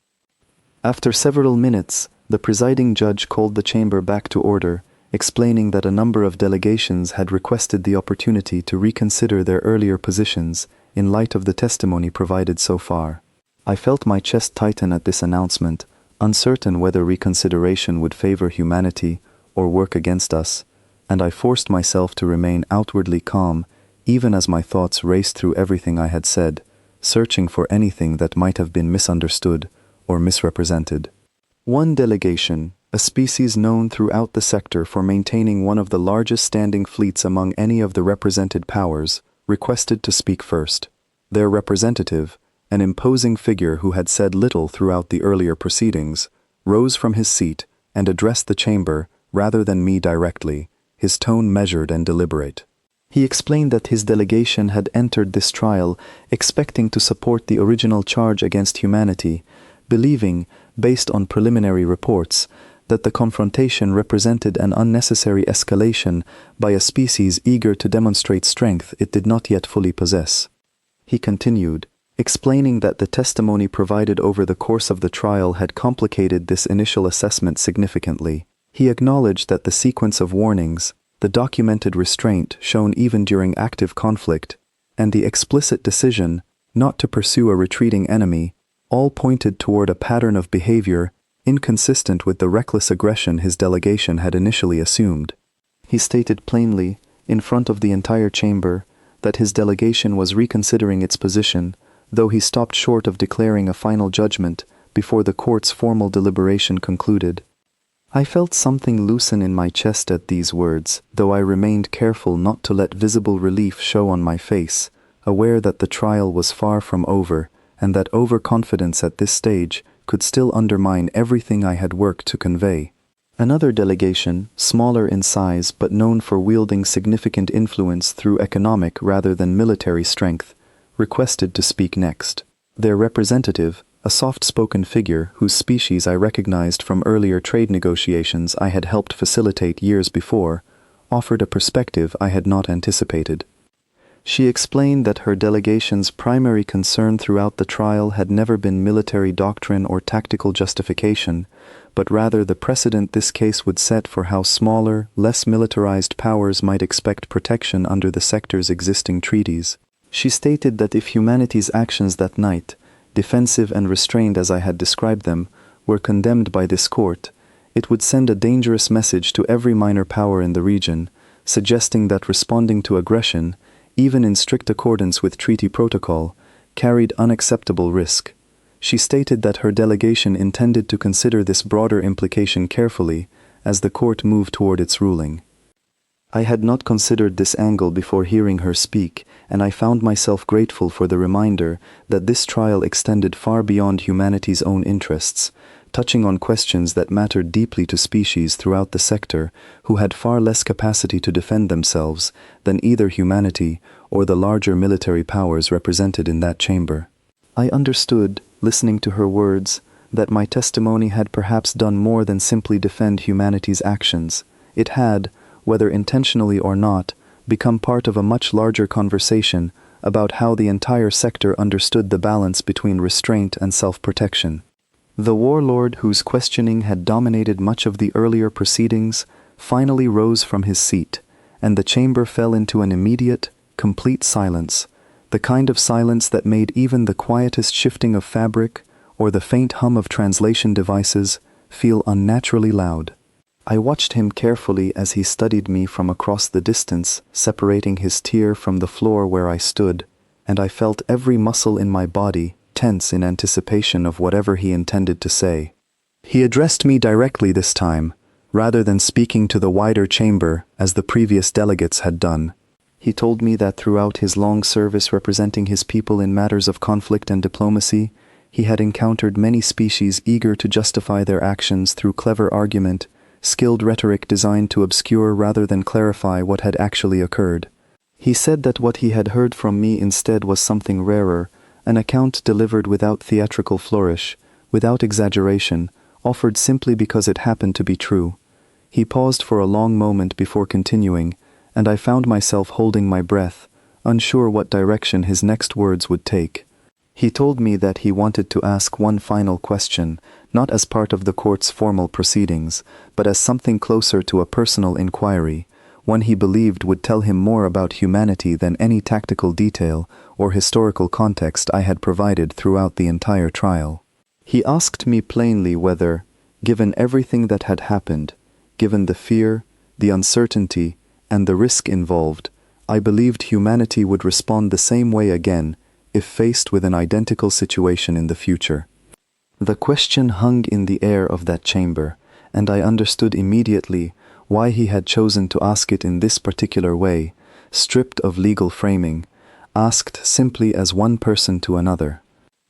After several minutes, the presiding judge called the chamber back to order, explaining that a number of delegations had requested the opportunity to reconsider their earlier positions in light of the testimony provided so far. I felt my chest tighten at this announcement, uncertain whether reconsideration would favor humanity or work against us, and I forced myself to remain outwardly calm even as my thoughts raced through everything I had said, searching for anything that might have been misunderstood or misrepresented. One delegation, a species known throughout the sector for maintaining one of the largest standing fleets among any of the represented powers, requested to speak first. Their representative, an imposing figure who had said little throughout the earlier proceedings, rose from his seat and addressed the chamber rather than me directly, his tone measured and deliberate. He explained that his delegation had entered this trial expecting to support the original charge against humanity, believing, based on preliminary reports, that the confrontation represented an unnecessary escalation by a species eager to demonstrate strength it did not yet fully possess. He continued, explaining that the testimony provided over the course of the trial had complicated this initial assessment significantly. He acknowledged that the sequence of warnings, the documented restraint shown even during active conflict, and the explicit decision not to pursue a retreating enemy, all pointed toward a pattern of behavior inconsistent with the reckless aggression his delegation had initially assumed. He stated plainly, in front of the entire chamber, that his delegation was reconsidering its position, though he stopped short of declaring a final judgment before the court's formal deliberation concluded. I felt something loosen in my chest at these words, though I remained careful not to let visible relief show on my face, aware that the trial was far from over, and that overconfidence at this stage could still undermine everything I had worked to convey. Another delegation, smaller in size but known for wielding significant influence through economic rather than military strength, requested to speak next. Their representative, a soft-spoken figure whose species I recognized from earlier trade negotiations I had helped facilitate years before, offered a perspective I had not anticipated. She explained that her delegation's primary concern throughout the trial had never been military doctrine or tactical justification, but rather the precedent this case would set for how smaller, less militarized powers might expect protection under the sector's existing treaties. She stated that if humanity's actions that night, defensive and restrained as I had described them, were condemned by this court, it would send a dangerous message to every minor power in the region, suggesting that responding to aggression, even in strict accordance with treaty protocol, carried unacceptable risk. She stated that her delegation intended to consider this broader implication carefully as the court moved toward its ruling. I had not considered this angle before hearing her speak, and I found myself grateful for the reminder that this trial extended far beyond humanity's own interests, touching on questions that mattered deeply to species throughout the sector who had far less capacity to defend themselves than either humanity or the larger military powers represented in that chamber. I understood, listening to her words, that my testimony had perhaps done more than simply defend humanity's actions. It had, whether intentionally or not, become part of a much larger conversation about how the entire sector understood the balance between restraint and self-protection. The warlord, whose questioning had dominated much of the earlier proceedings, finally rose from his seat, and the chamber fell into an immediate, complete silence, the kind of silence that made even the quietest shifting of fabric or the faint hum of translation devices feel unnaturally loud. I watched him carefully as he studied me from across the distance, separating his tier from the floor where I stood, and I felt every muscle in my body tense in anticipation of whatever he intended to say. He addressed me directly this time, rather than speaking to the wider chamber as the previous delegates had done. He told me that throughout his long service representing his people in matters of conflict and diplomacy, he had encountered many species eager to justify their actions through clever argument, skilled rhetoric designed to obscure rather than clarify what had actually occurred. He said that what he had heard from me instead was something rarer, an account delivered without theatrical flourish, without exaggeration, offered simply because it happened to be true. He paused for a long moment before continuing, and I found myself holding my breath, unsure what direction his next words would take. He told me that he wanted to ask one final question, not as part of the court's formal proceedings, but as something closer to a personal inquiry, one he believed would tell him more about humanity than any tactical detail or historical context I had provided throughout the entire trial. He asked me plainly whether, given everything that had happened, given the fear, the uncertainty, and the risk involved, I believed humanity would respond the same way again if faced with an identical situation in the future. The question hung in the air of that chamber, and I understood immediately why he had chosen to ask it in this particular way, stripped of legal framing, asked simply as one person to another.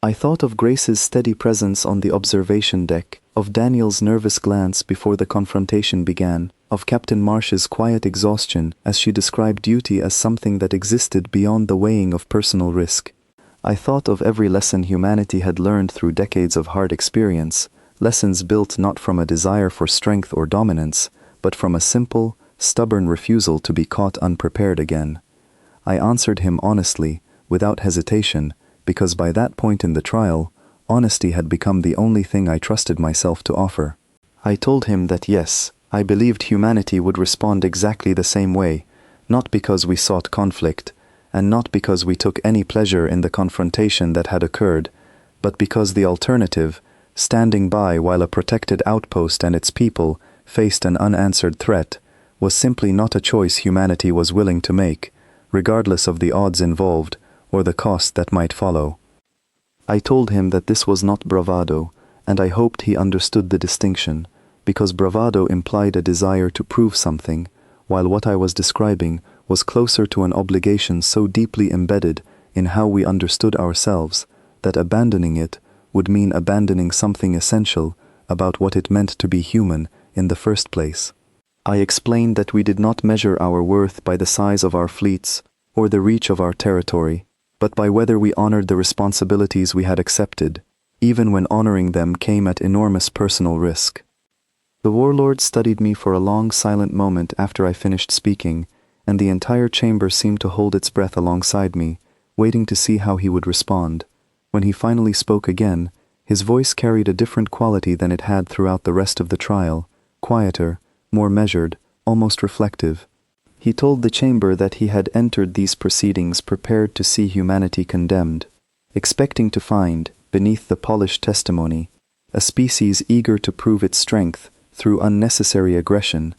I thought of Grace's steady presence on the observation deck, of Daniel's nervous glance before the confrontation began, of Captain Marsh's quiet exhaustion as she described duty as something that existed beyond the weighing of personal risk. I thought of every lesson humanity had learned through decades of hard experience, lessons built not from a desire for strength or dominance, but from a simple, stubborn refusal to be caught unprepared again. I answered him honestly, without hesitation, because by that point in the trial, honesty had become the only thing I trusted myself to offer. I told him that yes, I believed humanity would respond exactly the same way, not because we sought conflict, and not because we took any pleasure in the confrontation that had occurred, but because the alternative, standing by while a protected outpost and its people faced an unanswered threat, was simply not a choice humanity was willing to make, regardless of the odds involved or the cost that might follow. I told him that this was not bravado, and I hoped he understood the distinction, because bravado implied a desire to prove something, while what I was describing was closer to an obligation so deeply embedded in how we understood ourselves that abandoning it would mean abandoning something essential about what it meant to be human in the first place. I explained that we did not measure our worth by the size of our fleets or the reach of our territory, but by whether we honored the responsibilities we had accepted, even when honoring them came at enormous personal risk. The warlord studied me for a long silent moment after I finished speaking, and the entire chamber seemed to hold its breath alongside me, waiting to see how he would respond. When he finally spoke again, his voice carried a different quality than it had throughout the rest of the trial, quieter, more measured, almost reflective. He told the chamber that he had entered these proceedings prepared to see humanity condemned, expecting to find, beneath the polished testimony, a species eager to prove its strength through unnecessary aggression,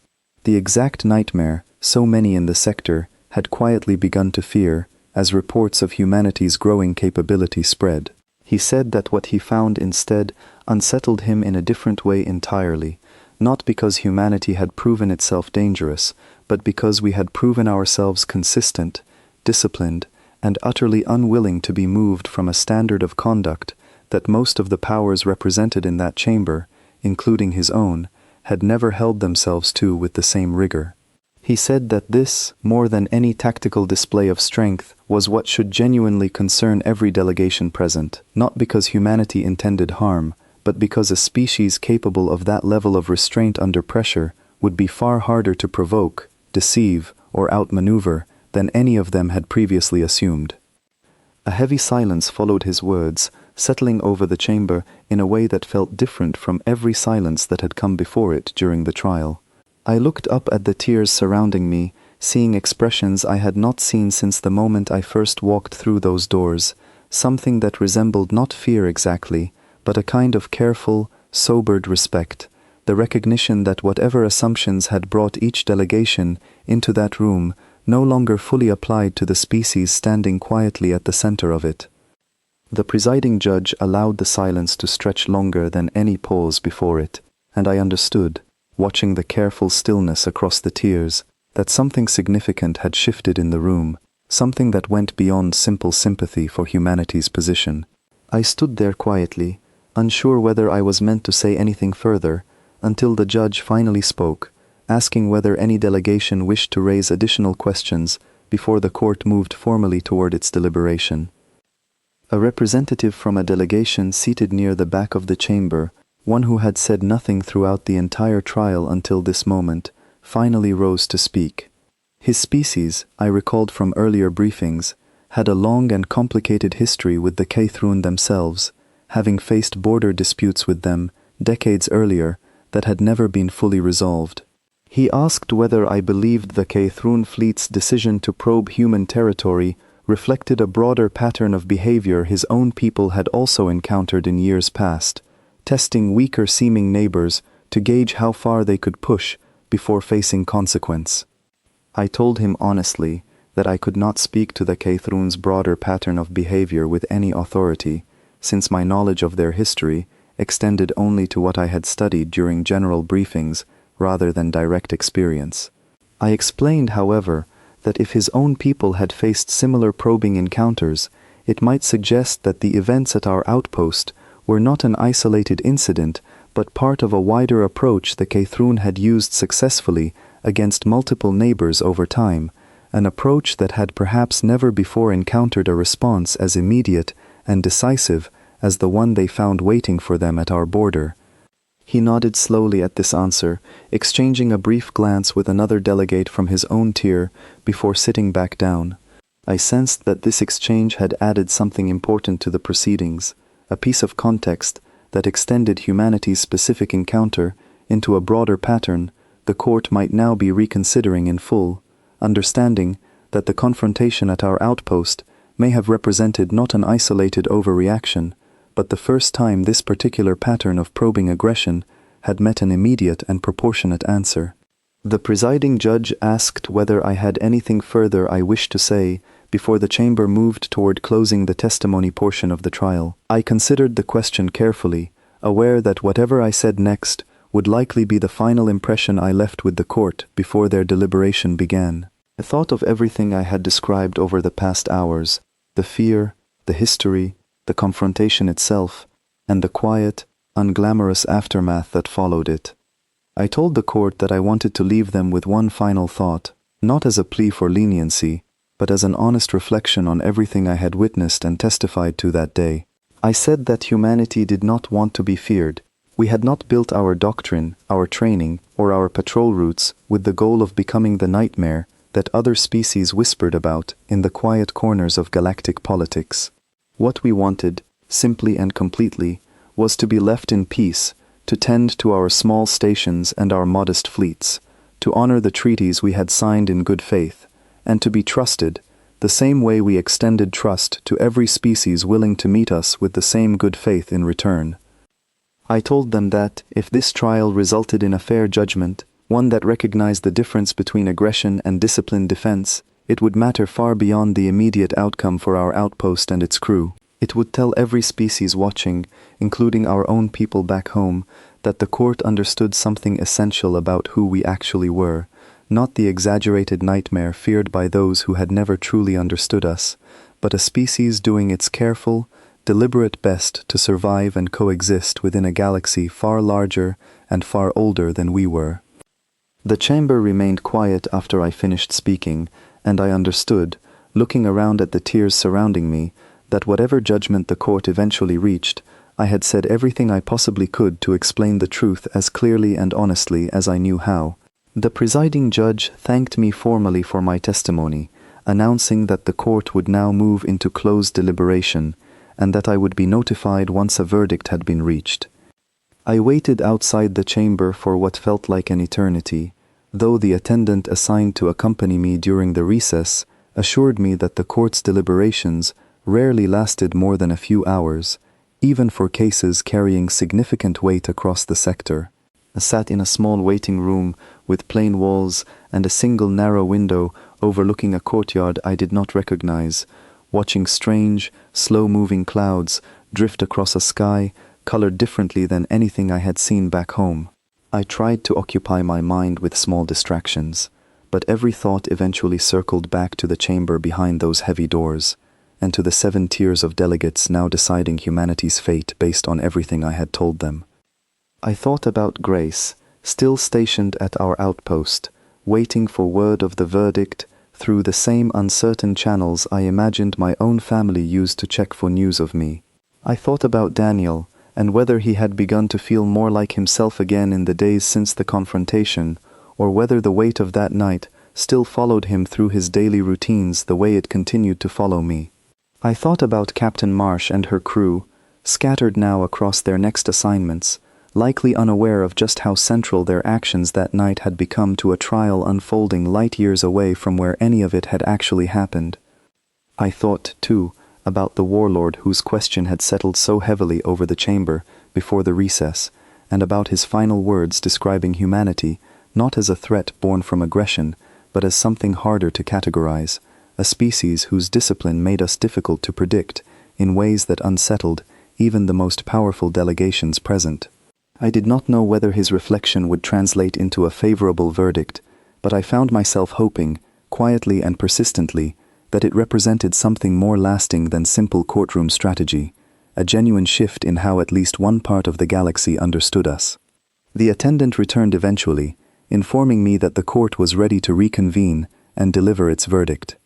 the exact nightmare so many in the sector had quietly begun to fear as reports of humanity's growing capability spread. He said that what he found instead unsettled him in a different way entirely, not because humanity had proven itself dangerous, but because we had proven ourselves consistent, disciplined, and utterly unwilling to be moved from a standard of conduct that most of the powers represented in that chamber, including his own, had never held themselves to with the same rigor. He said that this, more than any tactical display of strength, was what should genuinely concern every delegation present, not because humanity intended harm, but because a species capable of that level of restraint under pressure would be far harder to provoke, deceive, or outmaneuver than any of them had previously assumed. A heavy silence followed his words, settling over the chamber in a way that felt different from every silence that had come before it during the trial. I looked up at the tiers surrounding me, seeing expressions I had not seen since the moment I first walked through those doors, something that resembled not fear exactly, but a kind of careful, sobered respect, the recognition that whatever assumptions had brought each delegation into that room no longer fully applied to the species standing quietly at the center of it. The presiding judge allowed the silence to stretch longer than any pause before it, and I understood, watching the careful stillness across the tiers, that something significant had shifted in the room, something that went beyond simple sympathy for humanity's position. I stood there quietly, unsure whether I was meant to say anything further, until the judge finally spoke, asking whether any delegation wished to raise additional questions before the court moved formally toward its deliberation. A representative from a delegation seated near the back of the chamber, one who had said nothing throughout the entire trial until this moment, finally rose to speak. His species, I recalled from earlier briefings, had a long and complicated history with the K'thrun themselves, having faced border disputes with them decades earlier that had never been fully resolved. He asked whether I believed the K'thrun fleet's decision to probe human territory reflected a broader pattern of behavior his own people had also encountered in years past, testing weaker-seeming neighbors to gauge how far they could push before facing consequence. I told him honestly that I could not speak to the K'thrun's broader pattern of behavior with any authority, since my knowledge of their history extended only to what I had studied during general briefings rather than direct experience. I explained, however, that if his own people had faced similar probing encounters, it might suggest that the events at our outpost were not an isolated incident, but part of a wider approach the K'thrun had used successfully against multiple neighbors over time, an approach that had perhaps never before encountered a response as immediate and decisive as the one they found waiting for them at our border. He nodded slowly at this answer, exchanging a brief glance with another delegate from his own tier before sitting back down. I sensed that this exchange had added something important to the proceedings, a piece of context that extended humanity's specific encounter into a broader pattern the court might now be reconsidering in full, understanding that the confrontation at our outpost may have represented not an isolated overreaction, but the first time this particular pattern of probing aggression had met an immediate and proportionate answer. The presiding judge asked whether I had anything further I wished to say before the chamber moved toward closing the testimony portion of the trial. I considered the question carefully, aware that whatever I said next would likely be the final impression I left with the court before their deliberation began. I thought of everything I had described over the past hours, the fear, the history, the confrontation itself, and the quiet, unglamorous aftermath that followed it. I told the court that I wanted to leave them with one final thought, not as a plea for leniency, but as an honest reflection on everything I had witnessed and testified to that day. I said that humanity did not want to be feared. We had not built our doctrine, our training, or our patrol routes with the goal of becoming the nightmare that other species whispered about in the quiet corners of galactic politics. What we wanted, simply and completely, was to be left in peace, to tend to our small stations and our modest fleets, to honor the treaties we had signed in good faith, and to be trusted, the same way we extended trust to every species willing to meet us with the same good faith in return. I told them that, if this trial resulted in a fair judgment, one that recognized the difference between aggression and disciplined defense, it would matter far beyond the immediate outcome for our outpost and its crew. It would tell every species watching, including our own people back home, that the court understood something essential about who we actually were, not the exaggerated nightmare feared by those who had never truly understood us, but a species doing its careful, deliberate best to survive and coexist within a galaxy far larger and far older than we were. The chamber remained quiet after I finished speaking, and I understood, looking around at the tiers surrounding me, that whatever judgment the court eventually reached, I had said everything I possibly could to explain the truth as clearly and honestly as I knew how. The presiding judge thanked me formally for my testimony, announcing that the court would now move into closed deliberation, and that I would be notified once a verdict had been reached. I waited outside the chamber for what felt like an eternity, though the attendant assigned to accompany me during the recess assured me that the court's deliberations rarely lasted more than a few hours, even for cases carrying significant weight across the sector. I sat in a small waiting room with plain walls and a single narrow window overlooking a courtyard I did not recognize, watching strange, slow-moving clouds drift across a sky colored differently than anything I had seen back home. I tried to occupy my mind with small distractions, but every thought eventually circled back to the chamber behind those heavy doors, and to the 7 tiers of delegates now deciding humanity's fate based on everything I had told them. I thought about Grace, still stationed at our outpost, waiting for word of the verdict through the same uncertain channels I imagined my own family used to check for news of me. I thought about Daniel, and whether he had begun to feel more like himself again in the days since the confrontation, or whether the weight of that night still followed him through his daily routines the way it continued to follow me. I thought about Captain Marsh and her crew, scattered now across their next assignments, likely unaware of just how central their actions that night had become to a trial unfolding light years away from where any of it had actually happened. I thought, too, about the Warlord whose question had settled so heavily over the chamber before the recess, and about his final words describing humanity not as a threat born from aggression, but as something harder to categorize, a species whose discipline made us difficult to predict in ways that unsettled even the most powerful delegations present. I did not know whether his reflection would translate into a favorable verdict, but I found myself hoping, quietly and persistently, that it represented something more lasting than simple courtroom strategy, a genuine shift in how at least one part of the galaxy understood us. The attendant returned eventually, informing me that the court was ready to reconvene and deliver its verdict.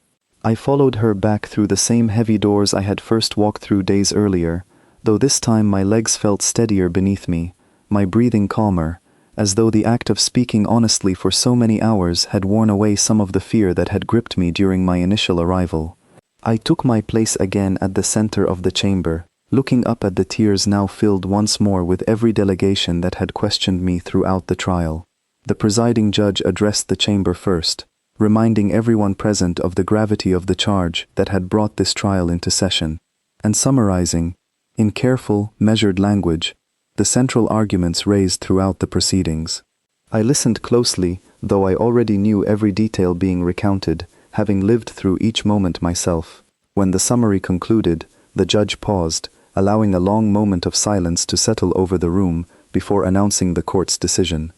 I followed her back through the same heavy doors I had first walked through days earlier, though this time my legs felt steadier beneath me, my breathing calmer, as though the act of speaking honestly for so many hours had worn away some of the fear that had gripped me during my initial arrival. I took my place again at the center of the chamber, looking up at the tiers now filled once more with every delegation that had questioned me throughout the trial. The presiding judge addressed the chamber first, reminding everyone present of the gravity of the charge that had brought this trial into session, and summarizing, in careful, measured language, the central arguments raised throughout the proceedings. I listened closely, though I already knew every detail being recounted, having lived through each moment myself. When the summary concluded, the judge paused, allowing a long moment of silence to settle over the room before announcing the court's decision.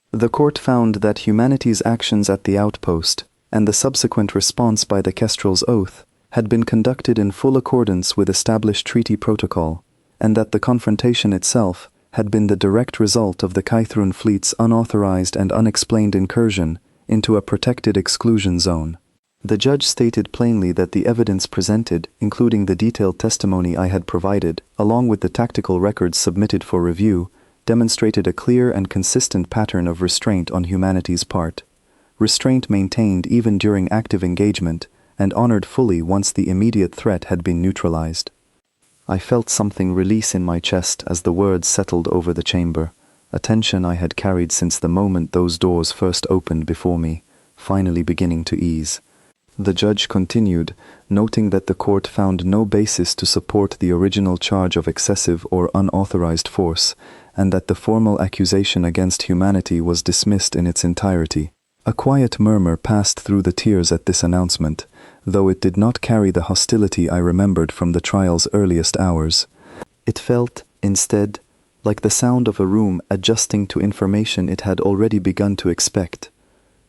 The court found that humanity's actions at the outpost, and the subsequent response by the Kestrel's oath, had been conducted in full accordance with established treaty protocol, and that the confrontation itself had been the direct result of the Kythrun fleet's unauthorized and unexplained incursion into a protected exclusion zone. The judge stated plainly that the evidence presented, including the detailed testimony I had provided, along with the tactical records submitted for review, demonstrated a clear and consistent pattern of restraint on humanity's part. Restraint maintained even during active engagement, and honored fully once the immediate threat had been neutralized. I felt something release in my chest as the words settled over the chamber, a tension I had carried since the moment those doors first opened before me, finally beginning to ease. The judge continued, noting that the court found no basis to support the original charge of excessive or unauthorized force, and that the formal accusation against humanity was dismissed in its entirety. A quiet murmur passed through the tiers at this announcement, though it did not carry the hostility I remembered from the trial's earliest hours. It felt, instead, like the sound of a room adjusting to information it had already begun to expect.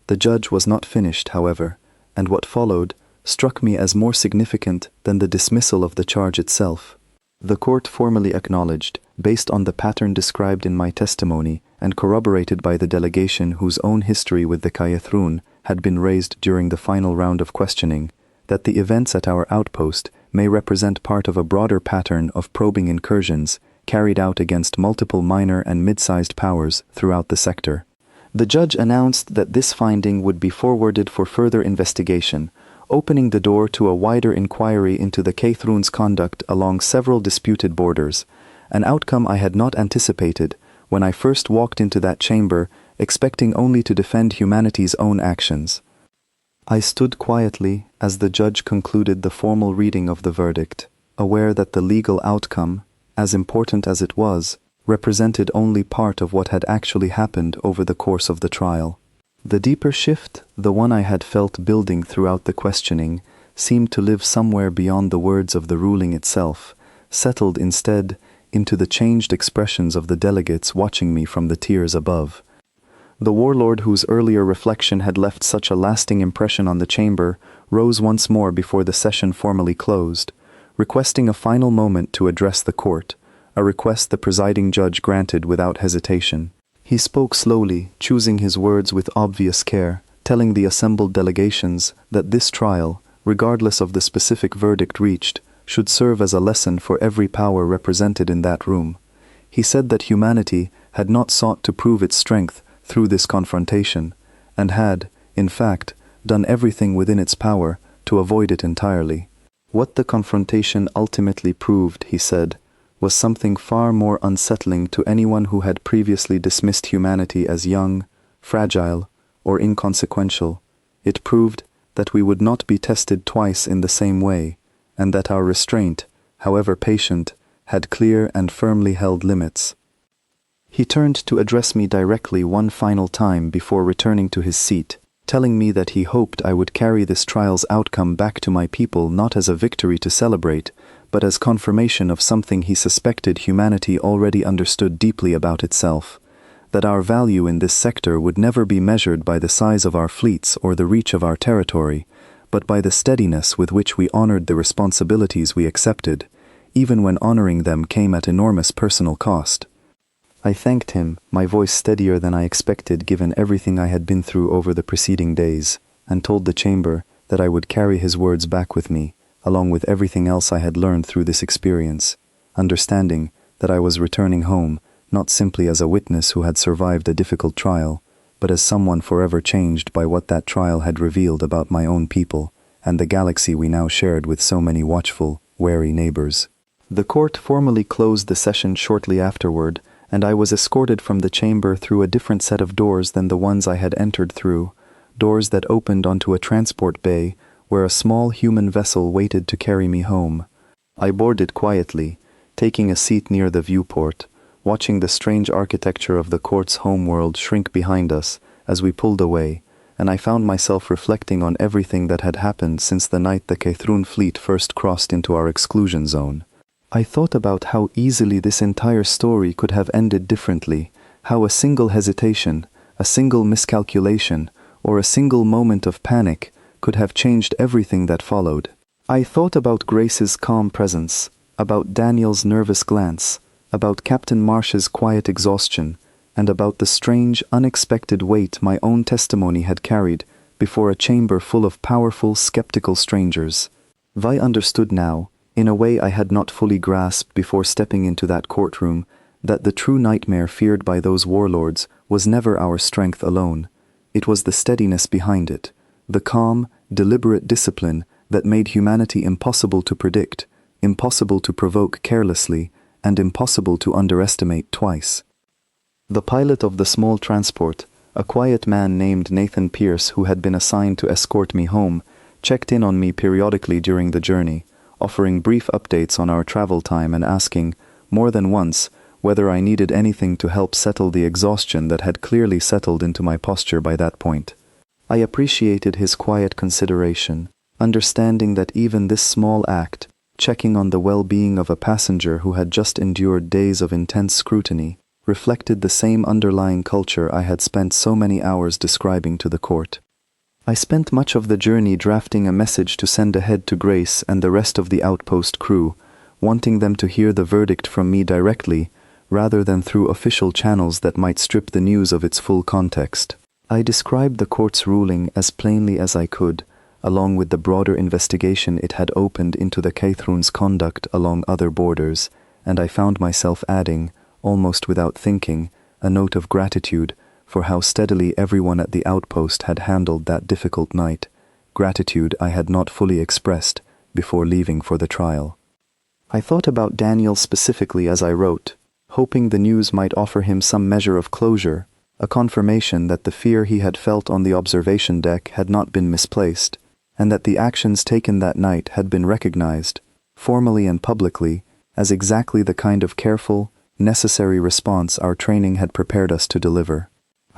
The judge was not finished, however, and what followed struck me as more significant than the dismissal of the charge itself. The court formally acknowledged, based on the pattern described in my testimony and corroborated by the delegation whose own history with the Kayathrun had been raised during the final round of questioning, that the events at our outpost may represent part of a broader pattern of probing incursions carried out against multiple minor and mid-sized powers throughout the sector. The judge announced that this finding would be forwarded for further investigation, opening the door to a wider inquiry into the Kaythrun's conduct along several disputed borders, an outcome I had not anticipated when I first walked into that chamber, expecting only to defend humanity's own actions. I stood quietly as the judge concluded the formal reading of the verdict, aware that the legal outcome, as important as it was, represented only part of what had actually happened over the course of the trial. The deeper shift, the one I had felt building throughout the questioning, seemed to live somewhere beyond the words of the ruling itself, settled instead into the changed expressions of the delegates watching me from the tiers above. The warlord whose earlier reflection had left such a lasting impression on the chamber rose once more before the session formally closed, requesting a final moment to address the court, a request the presiding judge granted without hesitation. He spoke slowly, choosing his words with obvious care, telling the assembled delegations that this trial, regardless of the specific verdict reached, should serve as a lesson for every power represented in that room. He said that humanity had not sought to prove its strength through this confrontation, and had, in fact, done everything within its power to avoid it entirely. What the confrontation ultimately proved, he said, was something far more unsettling to anyone who had previously dismissed humanity as young, fragile, or inconsequential. It proved that we would not be tested twice in the same way, and that our restraint, however patient, had clear and firmly held limits. He turned to address me directly one final time before returning to his seat, telling me that he hoped I would carry this trial's outcome back to my people not as a victory to celebrate, but as confirmation of something he suspected humanity already understood deeply about itself, that our value in this sector would never be measured by the size of our fleets or the reach of our territory, but by the steadiness with which we honored the responsibilities we accepted, even when honoring them came at enormous personal cost. I thanked him, my voice steadier than I expected given everything I had been through over the preceding days, and told the chamber that I would carry his words back with me, along with everything else I had learned through this experience, understanding that I was returning home not simply as a witness who had survived a difficult trial, but as someone forever changed by what that trial had revealed about my own people and the galaxy we now shared with so many watchful, wary neighbors. The court formally closed the session shortly afterward, and I was escorted from the chamber through a different set of doors than the ones I had entered through, doors that opened onto a transport bay where a small human vessel waited to carry me home. I boarded quietly, taking a seat near the viewport, watching the strange architecture of the court's homeworld shrink behind us as we pulled away, and I found myself reflecting on everything that had happened since the night the Kaythrun fleet first crossed into our exclusion zone. I thought about how easily this entire story could have ended differently, how a single hesitation, a single miscalculation, or a single moment of panic could have changed everything that followed. I thought about Grace's calm presence, about Daniel's nervous glance, about Captain Marsh's quiet exhaustion, and about the strange, unexpected weight my own testimony had carried before a chamber full of powerful, skeptical strangers. I understood now, in a way I had not fully grasped before stepping into that courtroom, that the true nightmare feared by those warlords was never our strength alone. It was the steadiness behind it, the calm, deliberate discipline that made humanity impossible to predict, impossible to provoke carelessly, and impossible to underestimate twice. The pilot of the small transport, a quiet man named Nathan Pierce who had been assigned to escort me home, checked in on me periodically during the journey, offering brief updates on our travel time and asking, more than once, whether I needed anything to help settle the exhaustion that had clearly settled into my posture by that point. I appreciated his quiet consideration, understanding that even this small act, checking on the well-being of a passenger who had just endured days of intense scrutiny, reflected the same underlying culture I had spent so many hours describing to the court. I spent much of the journey drafting a message to send ahead to Grace and the rest of the outpost crew, wanting them to hear the verdict from me directly, rather than through official channels that might strip the news of its full context. I described the court's ruling as plainly as I could, along with the broader investigation it had opened into the Caithrune's conduct along other borders, and I found myself adding, almost without thinking, a note of gratitude for how steadily everyone at the outpost had handled that difficult night, gratitude I had not fully expressed before leaving for the trial. I thought about Daniel specifically as I wrote, hoping the news might offer him some measure of closure, a confirmation that the fear he had felt on the observation deck had not been misplaced, and that the actions taken that night had been recognized, formally and publicly, as exactly the kind of careful, necessary response our training had prepared us to deliver.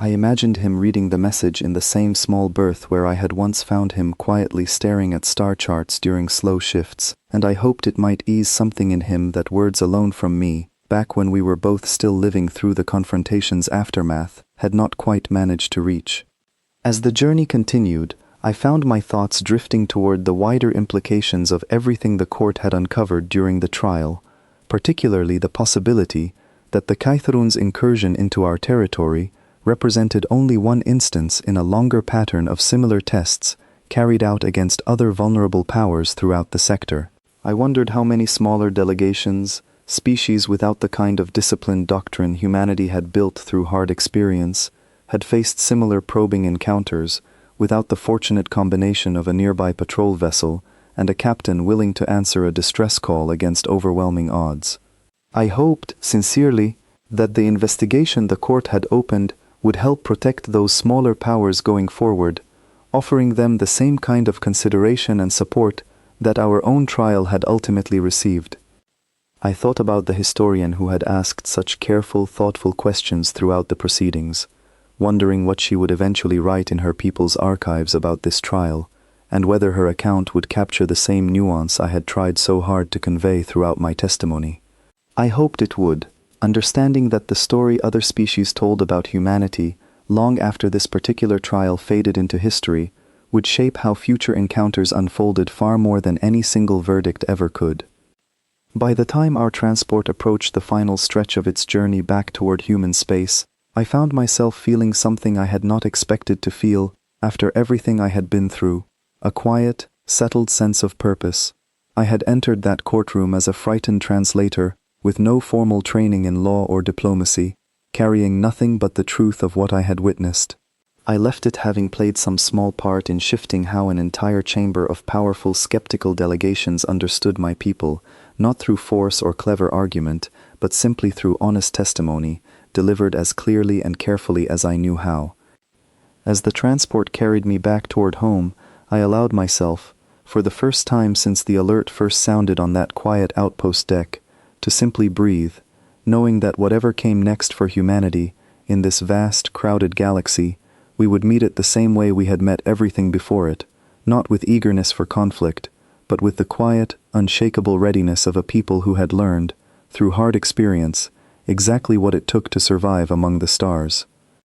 I imagined him reading the message in the same small berth where I had once found him quietly staring at star charts during slow shifts, and I hoped it might ease something in him that words alone from me, back when we were both still living through the confrontation's aftermath, had not quite managed to reach. As the journey continued, I found my thoughts drifting toward the wider implications of everything the court had uncovered during the trial, particularly the possibility that the Caithrune's incursion into our territory represented only one instance in a longer pattern of similar tests carried out against other vulnerable powers throughout the sector. I wondered how many smaller delegations, species without the kind of disciplined doctrine humanity had built through hard experience, had faced similar probing encounters without the fortunate combination of a nearby patrol vessel and a captain willing to answer a distress call against overwhelming odds. I hoped, sincerely, that the investigation the court had opened would help protect those smaller powers going forward, offering them the same kind of consideration and support that our own trial had ultimately received. I thought about the historian who had asked such careful, thoughtful questions throughout the proceedings, wondering what she would eventually write in her people's archives about this trial, and whether her account would capture the same nuance I had tried so hard to convey throughout my testimony. I hoped it would, understanding that the story other species told about humanity, long after this particular trial faded into history, would shape how future encounters unfolded far more than any single verdict ever could. By the time our transport approached the final stretch of its journey back toward human space, I found myself feeling something I had not expected to feel after everything I had been through, a quiet, settled sense of purpose. I had entered that courtroom as a frightened translator, with no formal training in law or diplomacy, carrying nothing but the truth of what I had witnessed. I left it having played some small part in shifting how an entire chamber of powerful skeptical delegations understood my people, not through force or clever argument, but simply through honest testimony, delivered as clearly and carefully as I knew how. As the transport carried me back toward home, I allowed myself, for the first time since the alert first sounded on that quiet outpost deck, to simply breathe, knowing that whatever came next for humanity, in this vast, crowded galaxy, we would meet it the same way we had met everything before it, not with eagerness for conflict, but with the quiet, unshakable readiness of a people who had learned, through hard experience, exactly what it took to survive among the stars.